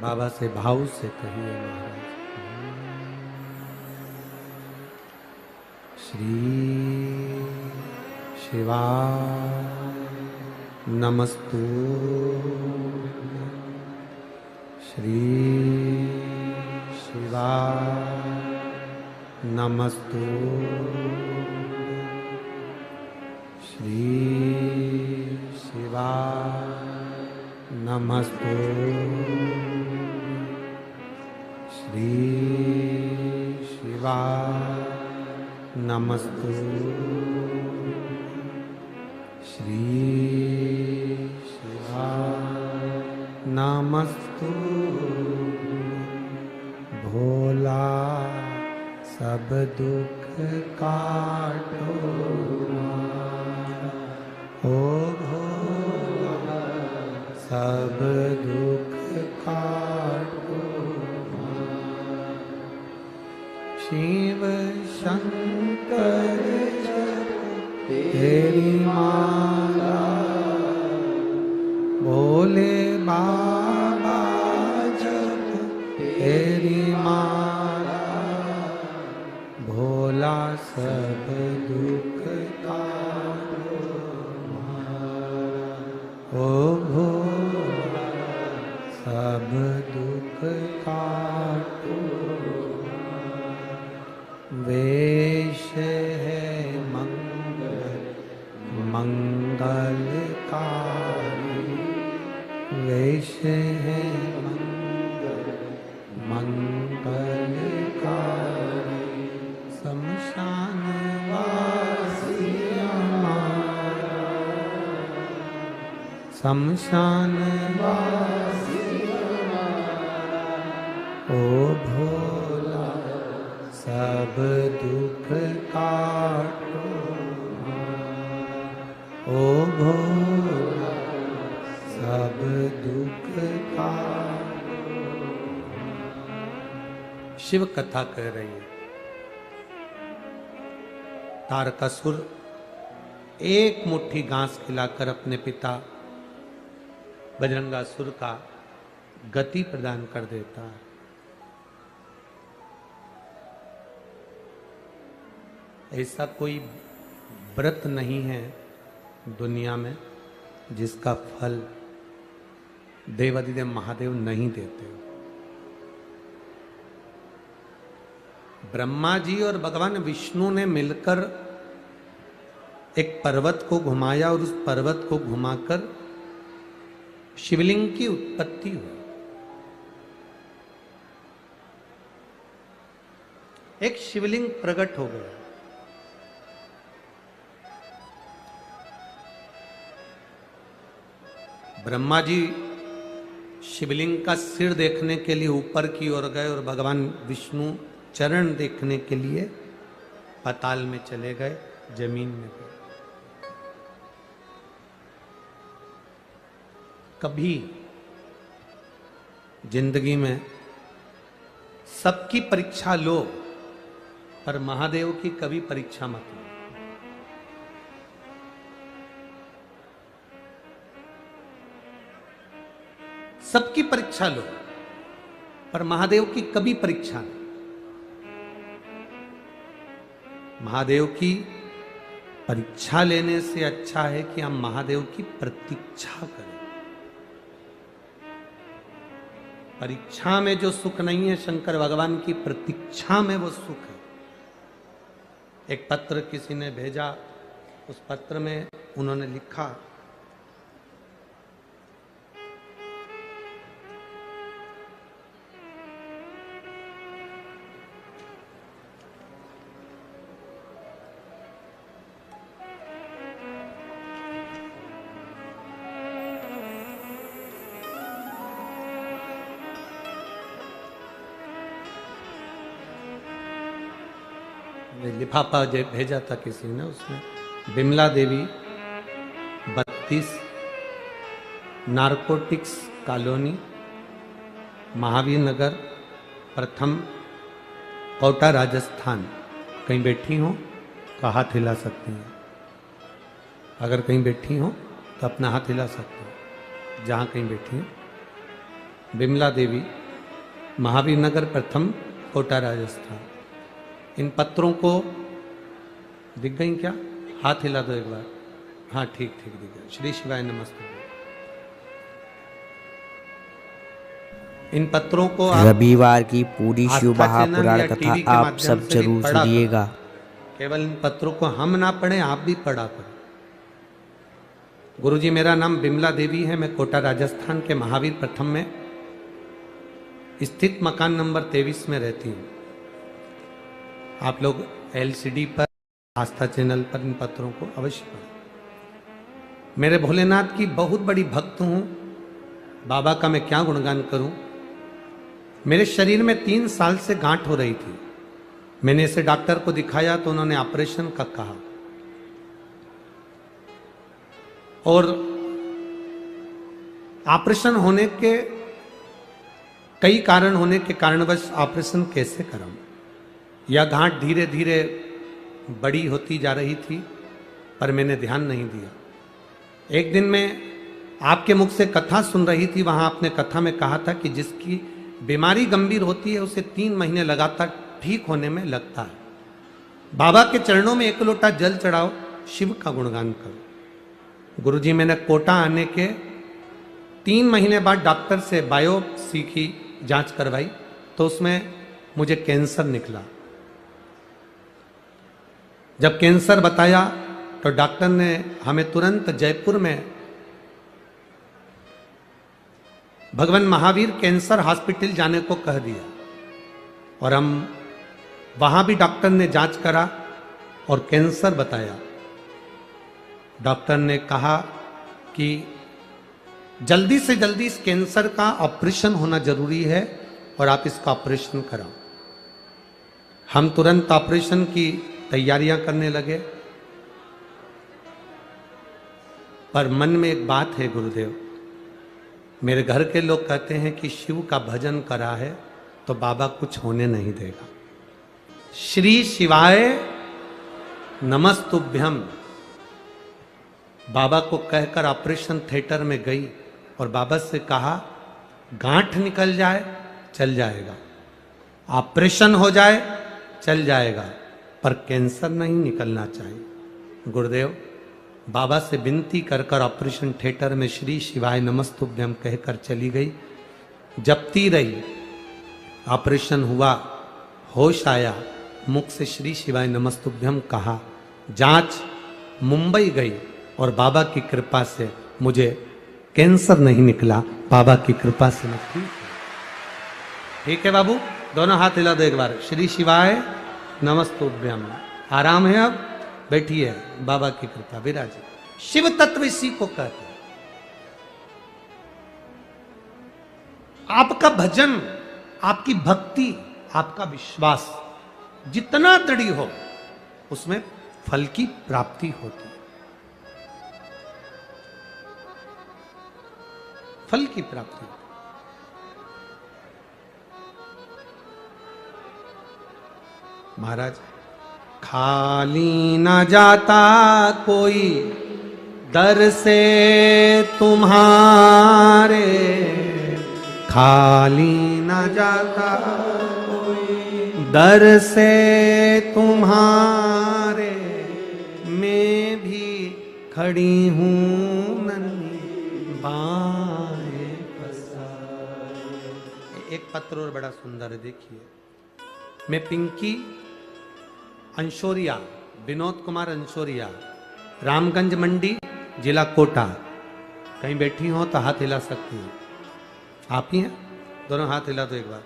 बाबा से भाव से कहिए महाराज श्री शिवाय नमस्तु श्री शिवाय नमस्तु श्री शिवाय नमस्तु श्री शिवाय नमस्तु श्री शिवाय नमस्तु। भोला सब दुख काटो ओ भोला सब दुख काटो। शिव शंकर तेरी माला भोले बाबा जप तेरी माला। भोला सब दुख काटो ओ भोला सब दुख काटो। वेश है मंगलकारी वेश है मंगलकारी। शमशान वासी हमारा शमशान वासी ओ भोला सब दुख काटो ओ भोला सब दुख काटो। शिव कथा कह रही है। तारकासुर एक मुट्ठी घास खिलाकर अपने पिता बजरंगासुर का गति प्रदान कर देता है। ऐसा कोई व्रत नहीं है दुनिया में जिसका फल देवादिदेव महादेव नहीं देते। ब्रह्मा जी और भगवान विष्णु ने मिलकर एक पर्वत को घुमाया और उस पर्वत को घुमाकर शिवलिंग की उत्पत्ति हुई। एक शिवलिंग प्रकट हो गया। ब्रह्मा जी शिवलिंग का सिर देखने के लिए ऊपर की ओर गए और भगवान विष्णु चरण देखने के लिए पाताल में चले गए, जमीन में गए। कभी जिंदगी में सबकी परीक्षा लो पर महादेव की कभी परीक्षा मत लो। सबकी परीक्षा लो पर महादेव की कभी परीक्षा नहीं। महादेव की परीक्षा लेने से अच्छा है कि हम महादेव की प्रतीक्षा करें। परीक्षा में जो सुख नहीं है, शंकर भगवान की प्रतीक्षा में वो सुख है। एक पत्र किसी ने भेजा, उस पत्र में उन्होंने लिखा, लिफाफा भेजा था किसी ने, उसमें विमला देवी 34 नारकोटिक्स कॉलोनी, महावीर नगर, प्रथम, कोटा, राजस्थान। कहीं बैठी हो तो हाथ हिला सकती हैं। अगर कहीं बैठी हो तो अपना हाथ हिला सकते हो जहाँ कहीं बैठी हो। बिमला देवी, महावीर नगर, प्रथम, कोटा, राजस्थान। इन पत्रों को दिख गई क्या? हाथ हिला दो एक बार। हाँ, ठीक ठीक दिख गया। श्री शिवाय नमस्ते। इन पत्रों को आप
रविवार की पूरी शिव
आस्था चैनल
महापुराण
या
कथा
टीवी के
आप
माध्यम
सब
से भी
जरूर
पढ़ा करो।
सुनिएगा।
केवल इन पत्रों को हम ना पढ़ें, आप भी पढ़ा करो। गुरुजी, मेरा नाम बिमला देवी है। मैं कोटा, राजस्थान के महावीर प्रथम में स्थित मकान नंबर 23 में रहती हूँ। आप लोग LCD पर, आस्था चैनल पर इन पत्रों को अवश्य पढ़ें। मेरे भोलेनाथ की बहुत बड़ी भक्त हूँ। बाबा का मैं क्या गुणगान करूं। मेरे शरीर में 3 साल से गांठ हो रही थी। मैंने इसे डॉक्टर को दिखाया तो उन्होंने ऑपरेशन का कहा, और ऑपरेशन होने के कई कारण होने के कारणवश ऑपरेशन कैसे कराऊं। यह गांठ धीरे धीरे बड़ी होती जा रही थी, पर मैंने ध्यान नहीं दिया। एक दिन मैं आपके मुख से कथा सुन रही थी। वहां आपने कथा में कहा था कि जिसकी बीमारी गंभीर होती है उसे 3 महीने लगातार ठीक होने में लगता है। बाबा के चरणों में 1 लोटा जल चढ़ाओ, शिव का गुणगान करो। गुरुजी, मैंने कोटा आने के 3 महीने बाद डॉक्टर से बायोप्सी की जांच करवाई तो उसमें मुझे कैंसर निकला। जब कैंसर बताया तो डॉक्टर ने हमें तुरंत जयपुर में भगवान महावीर कैंसर हॉस्पिटल जाने को कह दिया, और हम वहां भी डॉक्टर ने जांच करा और कैंसर बताया। डॉक्टर ने कहा कि जल्दी से जल्दी इस कैंसर का ऑपरेशन होना जरूरी है और आप इसका ऑपरेशन कराओ। हम तुरंत ऑपरेशन की तैयारियां करने लगे, पर मन में एक बात है गुरुदेव, मेरे घर के लोग कहते हैं कि शिव का भजन करा है तो बाबा कुछ होने नहीं देगा। श्री शिवाय नमस्तुभ्यम बाबा को कहकर ऑपरेशन थिएटर में गई और बाबा से कहा, गांठ निकल जाए चल जाएगा, ऑपरेशन हो जाए चल जाएगा, पर कैंसर नहीं निकलना चाहिए। गुरुदेव, बाबा से विनती कर कर ऑपरेशन थिएटर में श्री शिवाय नमस्तुभ्यम कहकर चली गई। जपती रही, ऑपरेशन हुआ, होश आया, मुख से श्री शिवाय नमस्तुभ्यम कहा। जांच मुंबई गई और बाबा की कृपा से मुझे कैंसर नहीं निकला। बाबा की कृपा से मैं ठीक है बाबू, दोनों हाथ हिला दो एक बार। श्री शिवाय नमस्तुभ्यम। आराम है, अब बैठिए, बाबा की कृपा विराजे। शिव तत्व इसी को कहते हैं। आपका भजन, आपकी भक्ति, आपका विश्वास जितना दृढ़ हो उसमें फल की प्राप्ति होती है। फल की प्राप्ति होती है। महाराज, खाली न जाता कोई दर से तुम्हारे, खाली न जाता कोई दर से तुम्हारे, मैं भी खड़ी हूँ नन्ही बाएं पसारे। एक पत्र और बड़ा सुंदर है, देखिए। मैं पिंकी अंशोरिया, विनोद कुमार अंशोरिया, रामगंज मंडी, जिला कोटा। कहीं बैठी हो तो हाथ हिला सकती हो। आप ही हैं, दोनों हाथ हिला दो एक बार।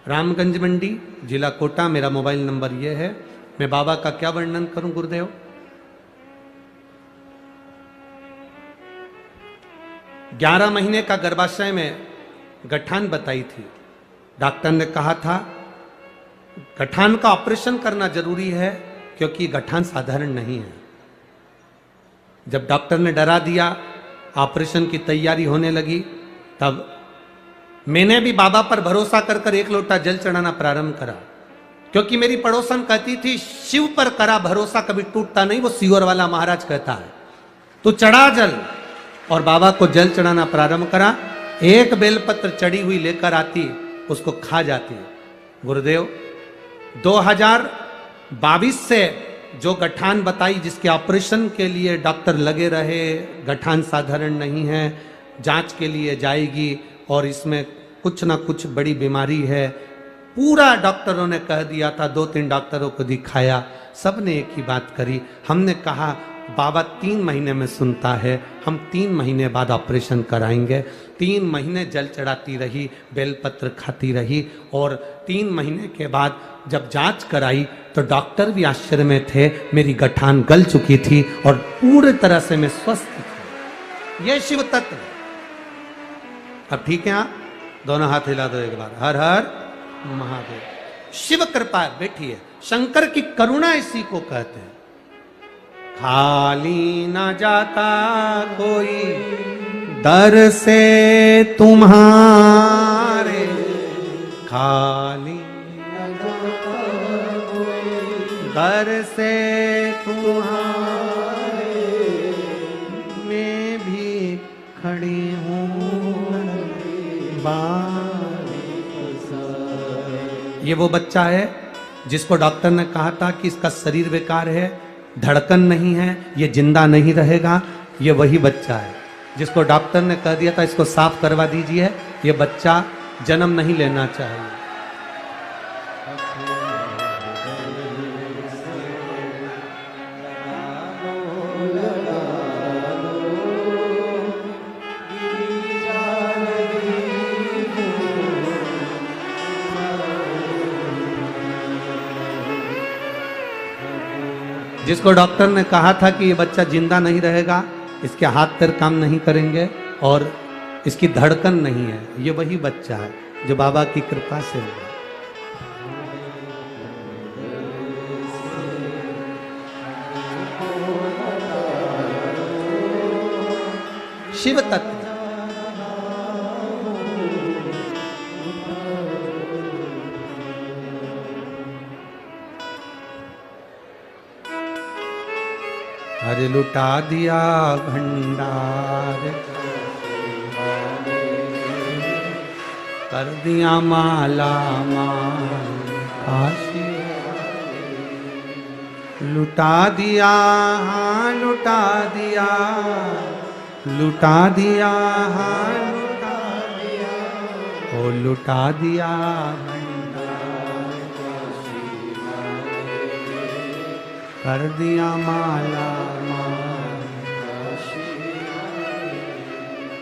रामगंज मंडी, जिला कोटा, मेरा मोबाइल नंबर ये है। मैं बाबा का क्या वर्णन करूं गुरुदेव। 11 महीने का गर्भाशय में गठान बताई थी। डॉक्टर ने कहा था गठान का ऑपरेशन करना जरूरी है क्योंकि गठान साधारण नहीं है। जब डॉक्टर ने डरा दिया, ऑपरेशन की तैयारी होने लगी, तब मैंने भी बाबा पर भरोसा कर कर एक लोटा जल चढ़ाना प्रारंभ करा, क्योंकि मेरी पड़ोसन कहती थी शिव पर करा भरोसा कभी टूटता नहीं, वो सीवर वाला महाराज कहता है, तो चढ़ा जल। और बाबा को जल चढ़ाना प्रारंभ करा। एक बेलपत्र चढ़ी हुई लेकर आती, उसको खा जाती। गुरुदेव 2022 से जो गठान बताई, जिसके ऑपरेशन के लिए डॉक्टर लगे रहे, गठान साधारण नहीं है, जांच के लिए जाएगी और इसमें कुछ ना कुछ बड़ी बीमारी है, पूरा डॉक्टरों ने कह दिया था। 2-3 डॉक्टरों को दिखाया, सब ने एक ही बात करी। हमने कहा बाबा 3 महीने में सुनता है, हम 3 महीने बाद ऑपरेशन कराएंगे। 3 महीने जल चढ़ाती रही, बेलपत्र खाती रही, और 3 महीने के बाद जब जांच कराई तो डॉक्टर भी आश्चर्य में थे। मेरी गठान गल चुकी थी और पूरी तरह से मैं स्वस्थ थी। यह शिव तत्व। अब ठीक है, आप दोनों हाथ हिला दो एक बार। हर हर महादेव। शिव कृपा बैठिए। शंकर की करुणा इसी को कहते हैं। खाली न जाता कोई दर से तुम्हारे, खाली न जाता कोई दर से तुम्हारे, मैं भी खड़ी हूँ ये वो बच्चा है जिसको डॉक्टर ने कहा था कि इसका शरीर बेकार है, धड़कन नहीं है, ये जिंदा नहीं रहेगा। ये वही बच्चा है जिसको डॉक्टर ने कह दिया था इसको साफ करवा दीजिए, ये बच्चा जन्म नहीं लेना चाहिए। जिसको डॉक्टर ने कहा था कि ये बच्चा जिंदा नहीं रहेगा, इसके हाथ पैर काम नहीं करेंगे और इसकी धड़कन नहीं है, ये वही बच्चा है जो बाबा की कृपा से हुआ। शिव तत्व। हरे लुटा दिया भंडार, कर दिया माला माल आशी, लुटा दिया, हाँ लुटा दिया, लुटा दिया, हाँ लुटा दिया, ओ लुटा दिया भंडार, कर दिया माला माल।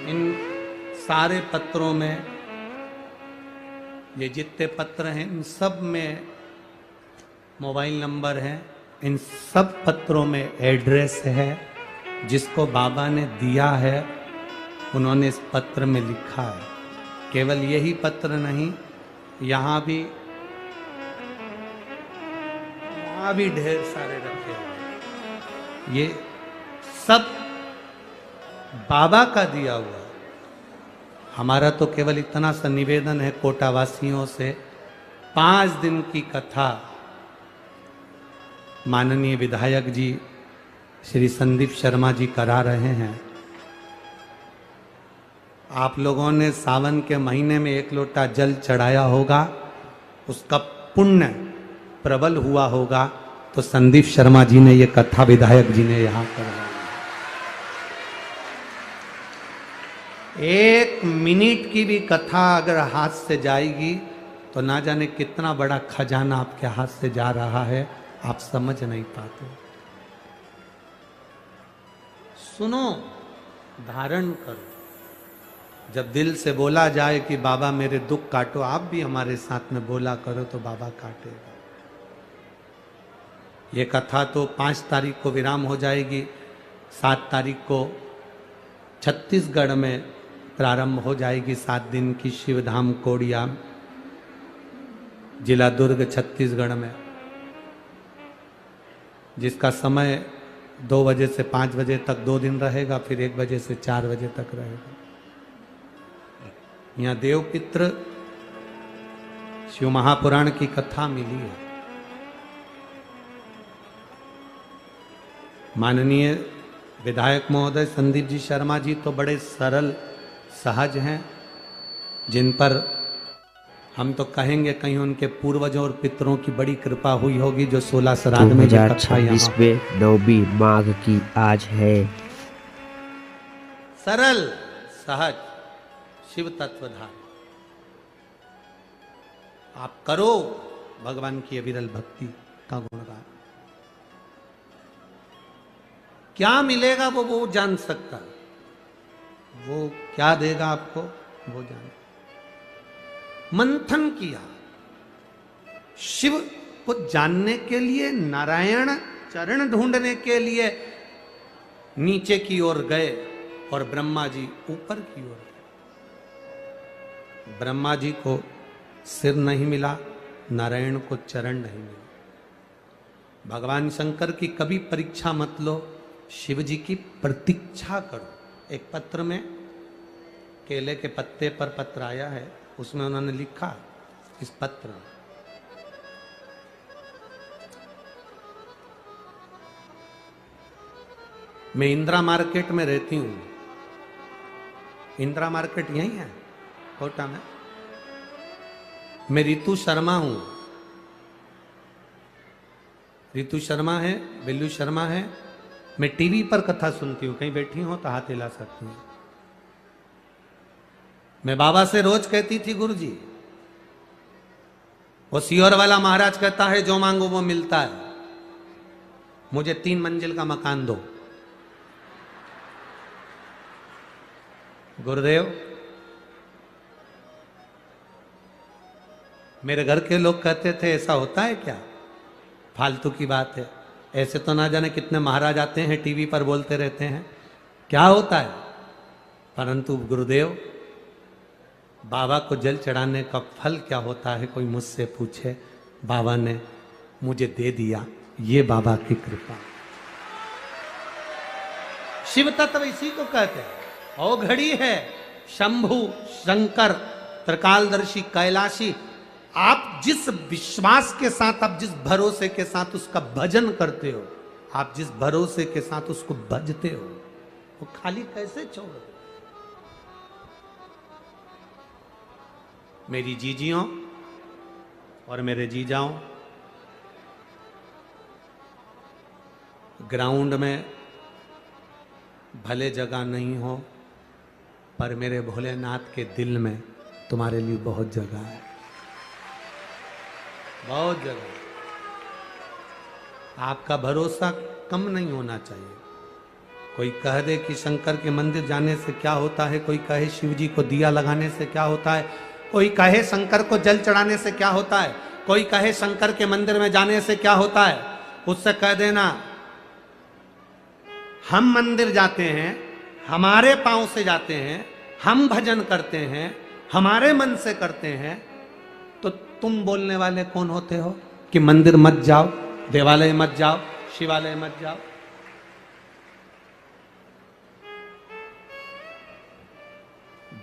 इन सारे पत्रों में, ये जितने पत्र हैं इन सब में मोबाइल नंबर है, इन सब पत्रों में एड्रेस है, जिसको बाबा ने दिया है उन्होंने इस पत्र में लिखा है। केवल यही पत्र नहीं, यहाँ भी ढेर सारे रखे हुए, ये सब बाबा का दिया हुआ। हमारा तो केवल इतना सा निवेदन है कोटावासियों से, 5 दिन की कथा माननीय विधायक जी श्री संदीप शर्मा जी करा रहे हैं। आप लोगों ने सावन के महीने में 1 लोटा जल चढ़ाया होगा, उसका पुण्य प्रबल हुआ होगा, तो संदीप शर्मा जी ने ये कथा विधायक जी ने यहां करवाई। 1 मिनट की भी कथा अगर हाथ से जाएगी तो ना जाने कितना बड़ा खजाना आपके हाथ से जा रहा है, आप समझ नहीं पाते। सुनो, धारण करो। जब दिल से बोला जाए कि बाबा मेरे दुख काटो, आप भी हमारे साथ में बोला करो तो बाबा काटेगा। ये कथा तो 5 तारीख को विराम हो जाएगी, 7 तारीख को छत्तीसगढ़ में प्रारंभ हो जाएगी। 7 दिन की शिवधाम कोड़िया, जिला दुर्ग, छत्तीसगढ़ में, जिसका समय 2 बजे से 5 बजे तक 2 दिन रहेगा, फिर 1 बजे से 4 बजे तक रहेगा। यहाँ देवपित्र शिव महापुराण की कथा मिली है। माननीय विधायक महोदय संदीप जी शर्मा जी तो बड़े सरल सहज हैं, जिन पर हम तो कहेंगे कहीं उनके पूर्वजों और पितरों की बड़ी कृपा हुई होगी, जो 16 श्राद्ध में जो कथा यहाँ
2026 में 9वीं माघ की आज है।
सरल सहज शिव तत्वधार आप करो भगवान की अविरल भक्ति का गुणगान। क्या मिलेगा वो जान सकता, वो क्या देगा आपको वो जान। मंथन किया, शिव को जानने के लिए, नारायण चरण ढूंढने के लिए नीचे की ओर गए और ब्रह्मा जी ऊपर की ओर गए। ब्रह्मा जी को सिर नहीं मिला, नारायण को चरण नहीं मिला। भगवान शंकर की कभी परीक्षा मत लो, शिव जी की प्रतीक्षा करो। एक पत्र में केले के पत्ते पर पत्र आया है, उसमें उन्होंने लिखा इस पत्र में, मैं इंदिरा मार्केट में रहती हूं। इंदिरा मार्केट यही है कोटा में। मैं रितु शर्मा हूं। रितु शर्मा है, बिल्लू शर्मा है। मैं टीवी पर कथा सुनती हूं, कहीं बैठी हो तो हाथ हिला सकती हूं। मैं बाबा से रोज कहती थी, गुरु जी वो सियोर वाला महाराज कहता है जो मांगो वो मिलता है, मुझे 3 मंजिल का मकान दो। गुरुदेव मेरे घर के लोग कहते थे ऐसा होता है क्या, फालतू की बात है, ऐसे तो ना जाने कितने महाराज आते हैं टीवी पर बोलते रहते हैं, क्या होता है। परंतु गुरुदेव बाबा को जल चढ़ाने का फल क्या होता है कोई मुझसे पूछे, बाबा ने मुझे दे दिया, ये बाबा की कृपा। शिव तत्व इसी को कहते हैं। ओ घड़ी है शंभु शंकर त्रिकालदर्शी कैलाशी। आप जिस विश्वास के साथ, आप जिस भरोसे के साथ उसका भजन करते हो, आप जिस भरोसे के साथ उसको भजते हो, वो खाली कैसे छोड़ो। मेरी जीजियों और मेरे जीजाओं, ग्राउंड में भले जगह नहीं हो, पर मेरे भोलेनाथ के दिल में तुम्हारे लिए बहुत जगह है, बहुत जगह। आपका भरोसा कम नहीं होना चाहिए। कोई कह दे कि शंकर के मंदिर जाने से क्या होता है, कोई कहे शिव जी को दिया लगाने से क्या होता है, कोई कहे शंकर को जल चढ़ाने से क्या होता है, कोई कहे शंकर के मंदिर में जाने से क्या होता है, उससे कह देना हम मंदिर जाते हैं, हमारे पांव से जाते हैं, हम भजन करते हैं, हमारे मन से करते हैं, तो तुम बोलने वाले कौन होते हो कि मंदिर मत जाओ, देवालय मत जाओ, शिवालय मत जाओ।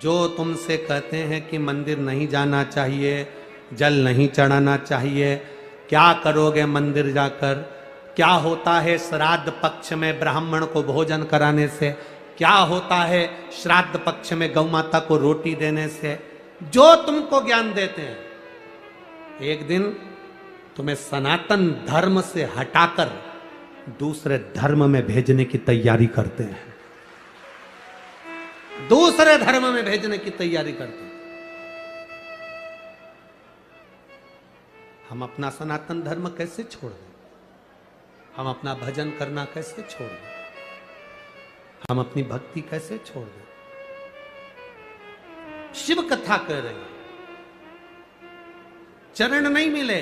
जो तुमसे कहते हैं कि मंदिर नहीं जाना चाहिए, जल नहीं चढ़ाना चाहिए, क्या करोगे मंदिर जाकर, क्या होता है श्राद्ध पक्ष में ब्राह्मण को भोजन कराने से, क्या होता है श्राद्ध पक्ष में गौ माता को रोटी देने से, जो तुमको ज्ञान देते हैं, एक दिन तुम्हें सनातन धर्म से हटाकर दूसरे धर्म में भेजने की तैयारी करते हैं, दूसरे धर्म में भेजने की तैयारी करते हैं। हम अपना सनातन धर्म कैसे छोड़ दें, हम अपना भजन करना कैसे छोड़ दें, हम अपनी भक्ति कैसे छोड़ दें। शिव कथा कह रहे हैं, चरण नहीं मिले,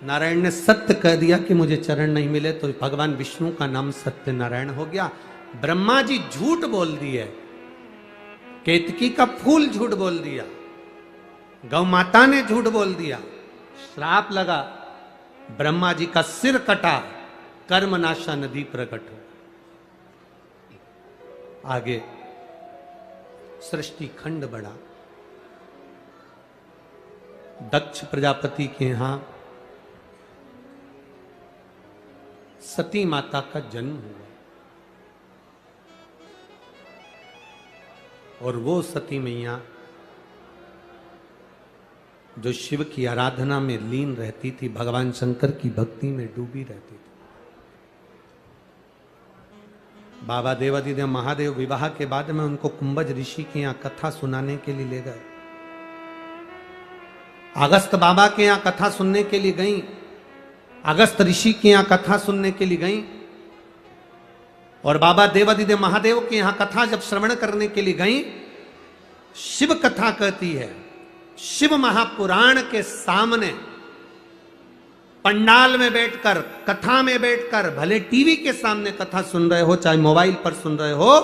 नारायण ने सत्य कह दिया कि मुझे चरण नहीं मिले, तो भगवान विष्णु का नाम सत्य नारायण हो गया। ब्रह्मा जी झूठ बोल दिए, केतकी का फूल झूठ बोल दिया, गौ माता ने झूठ बोल दिया, श्राप लगा, ब्रह्मा जी का सिर कटा, कर्मनाशा नदी प्रकट हो। आगे सृष्टि खंड बढ़ा। दक्ष प्रजापति के यहां सती माता का जन्म हुआ और वो सती मैया जो शिव की आराधना में लीन रहती थी, भगवान शंकर की भक्ति में डूबी रहती थी। बाबा देवादिदेव महादेव विवाह के बाद में उनको कुंभज ऋषि के यहां कथा सुनाने के लिए ले गए। अगस्त बाबा के यहां कथा सुनने के लिए गई, अगस्त ऋषि के यहां कथा सुनने के लिए गई और बाबा देवादिदेव महादेव के यहां कथा जब श्रवण करने के लिए गई, शिव कथा कहती है, शिव महापुराण के सामने पंडाल में बैठकर, कथा में बैठकर, भले टीवी के सामने कथा सुन रहे हो, चाहे मोबाइल पर सुन रहे हो,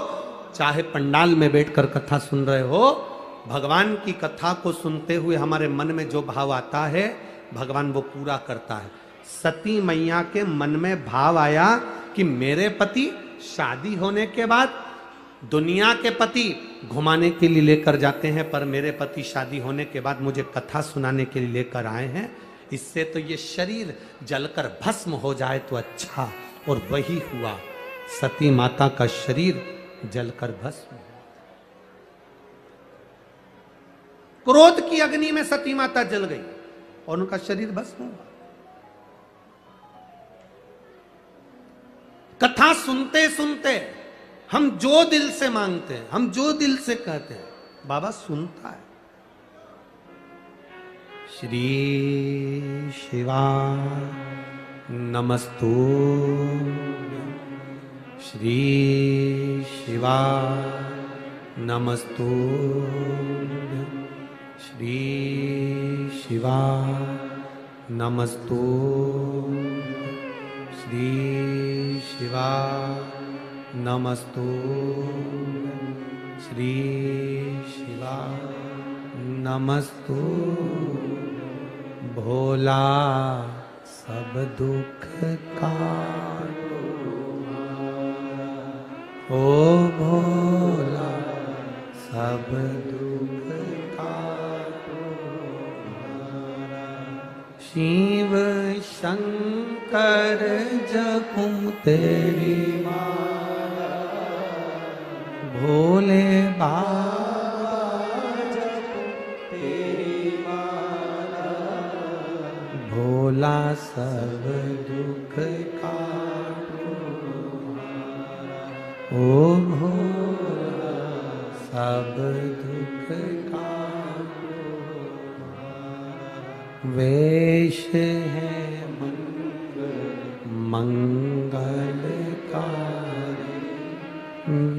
चाहे पंडाल में बैठकर कथा सुन रहे हो, भगवान की कथा को सुनते हुए हमारे मन में जो भाव आता है भगवान वो पूरा करता है। सती मैया के मन में भाव आया कि मेरे पति शादी होने के बाद दुनिया के पति घुमाने के लिए लेकर जाते हैं, पर मेरे पति शादी होने के बाद मुझे कथा सुनाने के लिए लेकर आए हैं, इससे तो ये शरीर जलकर भस्म हो जाए तो अच्छा। और वही हुआ, सती माता का शरीर जलकर भस्म। क्रोध की अग्नि में सती माता जल गई और उनका शरीर भस्म हुआ। कथा सुनते सुनते हम जो दिल से मांगते हैं, हम जो दिल से कहते हैं, बाबा सुनता है। श्री शिवा नमस्तु, श्री शिवा नमस्तु, श्री शिवा नमस्तु, श्री शिवा नमस्तु, श्री शिवा नमस्तु। भोला सब दुख काटो, ओ भोला सब दुख काटो। शिव शंकर जपूं तेरी माला, भोले बाबा जपूं तेरी माला, भोला सब दुख काटो, ओ भोला सब दुख काटो। वेश है मंगलकारी,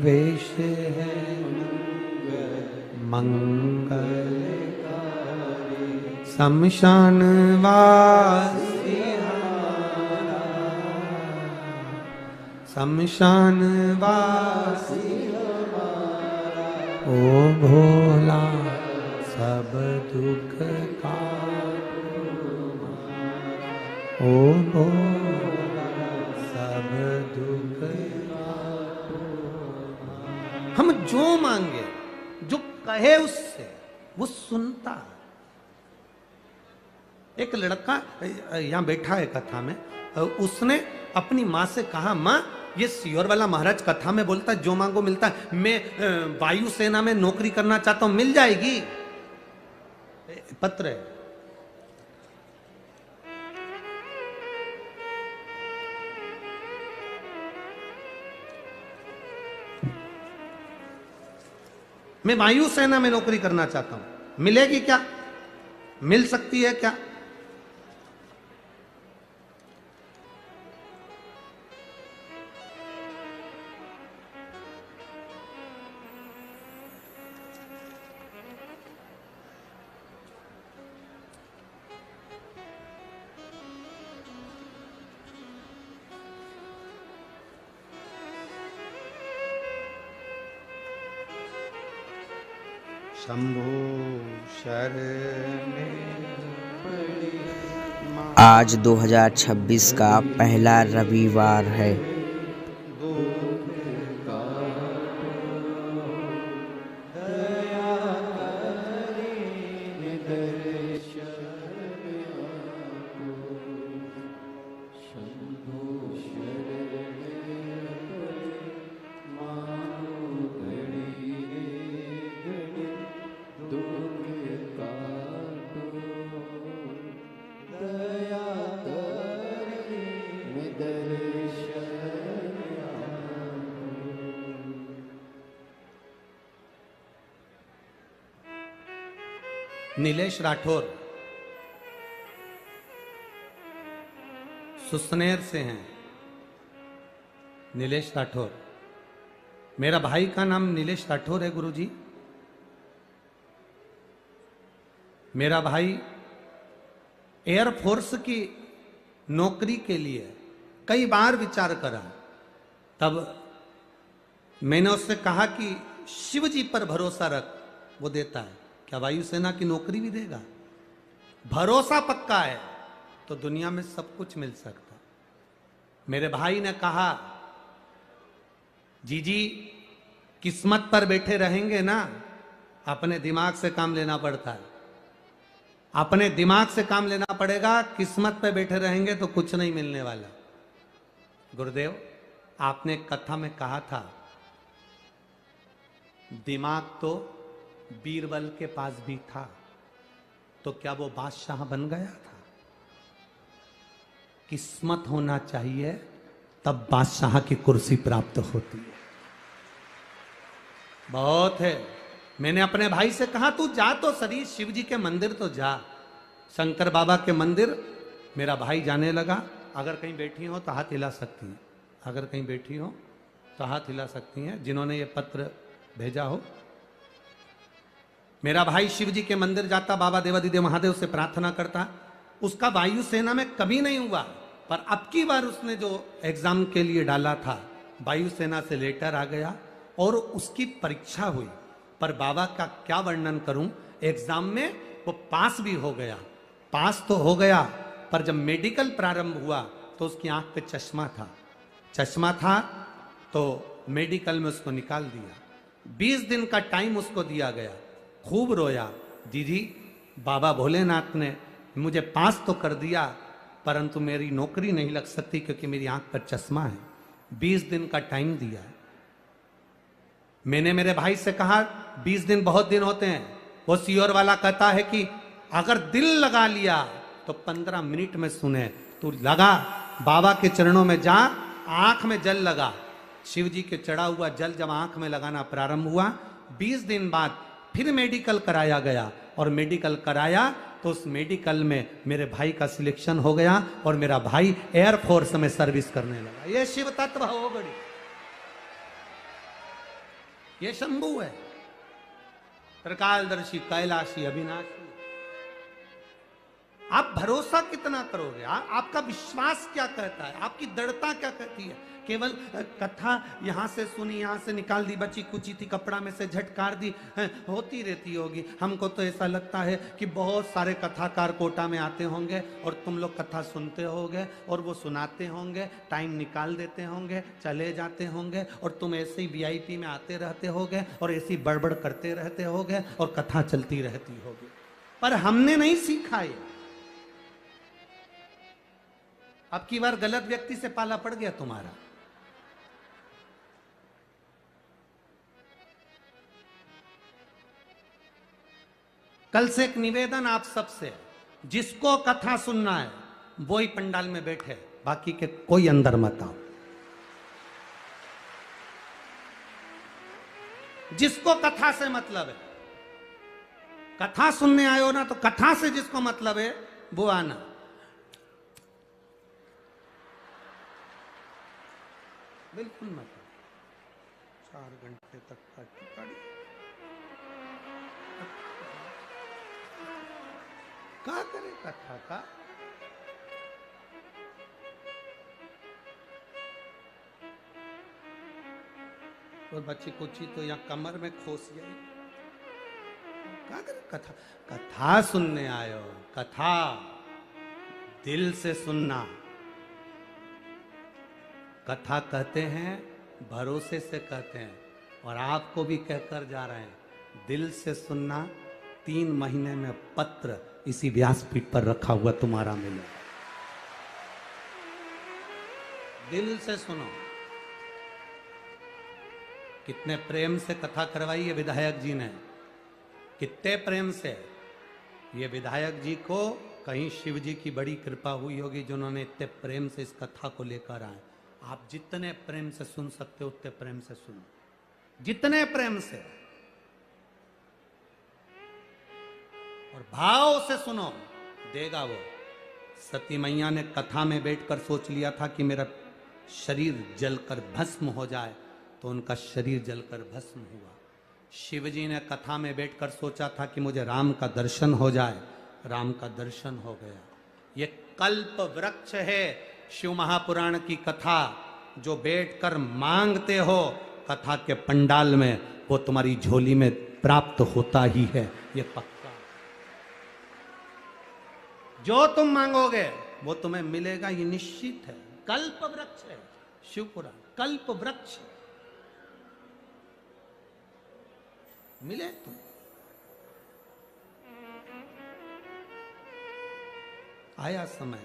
वेश है मंगलकारी, शमशान वासी हमारा, शमशान वासी हमारा, ओ भोला सब दुख काटो, ओ भोला सब दुख काटो। हम जो मांगे, जो कहे उससे वो सुनता है। एक लड़का यहां बैठा है कथा में, उसने अपनी माँ से कहा, माँ ये सियोर वाला महाराज कथा में बोलता है जो मांगो मिलता है, मैं वायुसेना में नौकरी करना चाहता हूं, मिल जाएगी? पत्र है। मैं वायुसेना में नौकरी करना चाहता हूं, मिलेगी क्या? मिल सकती है क्या? शंभो शरणे
आज 2026 का पहला रविवार है।
नीलेश राठौर सुसनेर से हैं। नीलेश राठौर, मेरा भाई का नाम नीलेश राठौर है गुरुजी। मेरा भाई एयरफोर्स की नौकरी के लिए कई बार विचार करा, तब मैंने उससे कहा कि शिव जी पर भरोसा रख, वो देता है। क्या वायुसेना की नौकरी भी देगा? भरोसा पक्का है तो दुनिया में सब कुछ मिल सकता। मेरे भाई ने कहा, जी किस्मत पर बैठे रहेंगे ना, अपने दिमाग से काम लेना पड़ता है। अपने दिमाग से काम लेना पड़ेगा, किस्मत पे बैठे रहेंगे तो कुछ नहीं मिलने वाला। गुरुदेव, आपने कथा में कहा था दिमाग तो बीरबल के पास भी था, तो क्या वो बादशाह बन गया था? किस्मत होना चाहिए तब बादशाह की कुर्सी प्राप्त होती है। बहुत है। मैंने अपने भाई से कहा तू जा तो सही, शिव जी के मंदिर तो जा, शंकर बाबा के मंदिर। मेरा भाई जाने लगा। अगर कहीं बैठी हो तो हाथ हिला सकती हैं, अगर कहीं बैठी हो तो हाथ हिला सकती हैं जिन्होंने ये पत्र भेजा हो। मेरा भाई शिव जी के मंदिर जाता, बाबा देवादिदेव महादेव से प्रार्थना करता। उसका वायुसेना में कभी नहीं हुआ, पर अब की बार उसने जो एग्जाम के लिए डाला था, वायुसेना से लेटर आ गया और उसकी परीक्षा हुई। पर बाबा का क्या वर्णन करूं, एग्जाम में वो पास भी हो गया। पास तो हो गया, पर जब मेडिकल प्रारंभ हुआ तो उसकी आंख पे चश्मा था तो मेडिकल में उसको निकाल दिया। 20 दिन का टाइम उसको दिया गया। खूब रोया, दीदी बाबा भोलेनाथ ने मुझे पास तो कर दिया, परंतु मेरी नौकरी नहीं लग सकती क्योंकि मेरी आंख पर चश्मा है। 20 दिन का टाइम दिया है। मैंने मेरे भाई से कहा 20 दिन बहुत दिन होते हैं। वो सियोर वाला कहता है कि अगर दिल लगा लिया तो 15 मिनट में सुने। तू लगा, बाबा के चरणों में जा, आंख में जल लगा। शिव जी के चढ़ा हुआ जल जब आंख में लगाना प्रारंभ हुआ, 20 दिन बाद फिर मेडिकल कराया गया और मेडिकल कराया तो उस मेडिकल में मेरे भाई का सिलेक्शन हो गया और मेरा भाई एयरफोर्स में सर्विस करने लगा। ये शिव तत्व हो बड़ी, ये शंभु है, त्रिकालदर्शी, कैलाशी, अविनाशी। आप भरोसा कितना करोगे? आपका विश्वास क्या कहता है? आपकी दृढ़ता क्या कहती है? केवल कथा यहां से सुनी, यहां से निकाल दी, बची कुची थी, कपड़ा में से झटकार दी, होती रहती होगी। हमको तो ऐसा लगता है कि बहुत सारे कथाकार कोटा में आते होंगे और तुम लोग कथा सुनते होंगे और वो सुनाते होंगे, टाइम निकाल देते होंगे, चले जाते होंगे और तुम ऐसे ही VIP में आते रहते होगे और ऐसी बड़बड़ करते रहते होगे और कथा चलती रहती होगी। पर हमने नहीं सीखा ये। अब की बार गलत व्यक्ति से पाला पड़ गया तुम्हारा। कल से एक निवेदन आप सबसे, जिसको कथा सुनना है वो ही पंडाल में बैठे, बाकी के कोई अंदर मत आओ। जिसको कथा से मतलब है, कथा सुनने आए हो ना, तो कथा से जिसको मतलब है वो आना। बिल्कुल मत। 4 घंटे तक का टिकड़ी क्या करे कथा का? और बच्ची कुची तो यहाँ कमर में खोस गई। क्या करे? कथा सुनने आयो, कथा दिल से सुनना। कथा कहते हैं, भरोसे से कहते हैं, और आपको भी कहकर जा रहे हैं, दिल से सुनना। 3 महीने में पत्र इसी व्यासपीठ पर रखा हुआ तुम्हारा मिलेगा। दिल से सुनो। कितने प्रेम से कथा करवाई है विधायक जी ने, कितने प्रेम से। ये विधायक जी को कहीं शिव जी की बड़ी कृपा हुई होगी जिन्होंने इतने प्रेम से इस कथा को लेकर आए। आप जितने प्रेम से सुन सकते हो उतने प्रेम से सुनो, जितने प्रेम से, और भाव से सुनो, देगा वो। सती मैया ने कथा में बैठकर सोच लिया था कि मेरा शरीर जलकर भस्म हो जाए, तो उनका शरीर जलकर भस्म हुआ। शिव जी ने कथा में बैठकर सोचा था कि मुझे राम का दर्शन हो जाए, राम का दर्शन हो गया। ये कल्प वृक्ष है शिव महापुराण की कथा, जो बैठकर मांगते हो कथा के पंडाल में, वो तुम्हारी झोली में प्राप्त होता ही है, ये पक्का। जो तुम मांगोगे वो तुम्हें मिलेगा, ये निश्चित है। कल्प वृक्ष है शिव पुराण, कल्प वृक्ष मिले तुम। आया समय,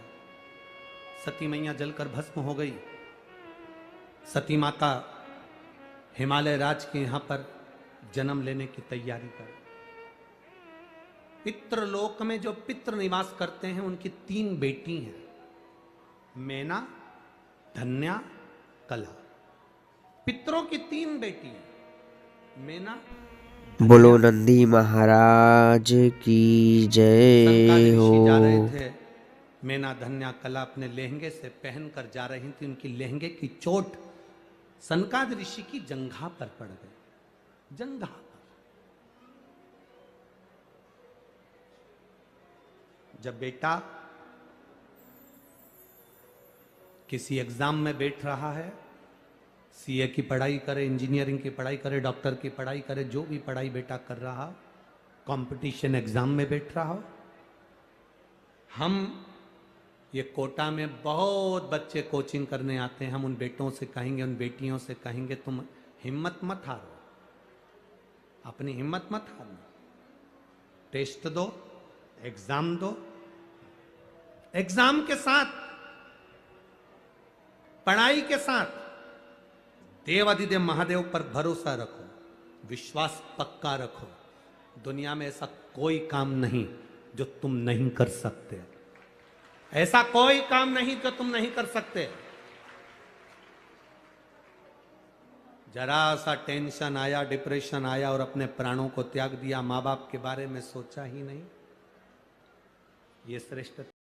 सती मैया जलकर भस्म हो गई। सती माता हिमालय राज के यहां पर जन्म लेने की तैयारी कर। पितृलोक में जो पितृ निवास करते हैं उनकी 3 बेटी हैं, मैना, धन्या, कला। पितरों की 3 बेटी हैं, मैना।
बोलो नंदी महाराज की जय हो।
जा रहे थे, मैना, धन्या, कला अपने लहंगे से पहनकर जा रही थी। उनकी लहंगे की चोट सनकाद ऋषि की जंघा पर पड़ गई, जंघा पर। जब बेटा किसी एग्जाम में बैठ रहा है, सीए की पढ़ाई करे, इंजीनियरिंग की पढ़ाई करे, डॉक्टर की पढ़ाई करे, जो भी पढ़ाई बेटा कर रहा, कंपटीशन एग्जाम में बैठ रहा हो, हम ये कोटा में बहुत बच्चे कोचिंग करने आते हैं, हम उन बेटों से कहेंगे, उन बेटियों से कहेंगे, तुम हिम्मत मत हारो, अपनी हिम्मत मत हारो, टेस्ट दो, एग्जाम दो, एग्जाम के साथ, पढ़ाई के साथ देवाधिदेव महादेव पर भरोसा रखो, विश्वास पक्का रखो। दुनिया में ऐसा कोई काम नहीं जो तुम नहीं कर सकते, ऐसा कोई काम नहीं जो तुम नहीं कर सकते। जरा सा टेंशन आया, डिप्रेशन आया और अपने प्राणों को त्याग दिया, माँ बाप के बारे में सोचा ही नहीं, ये श्रेष्ठ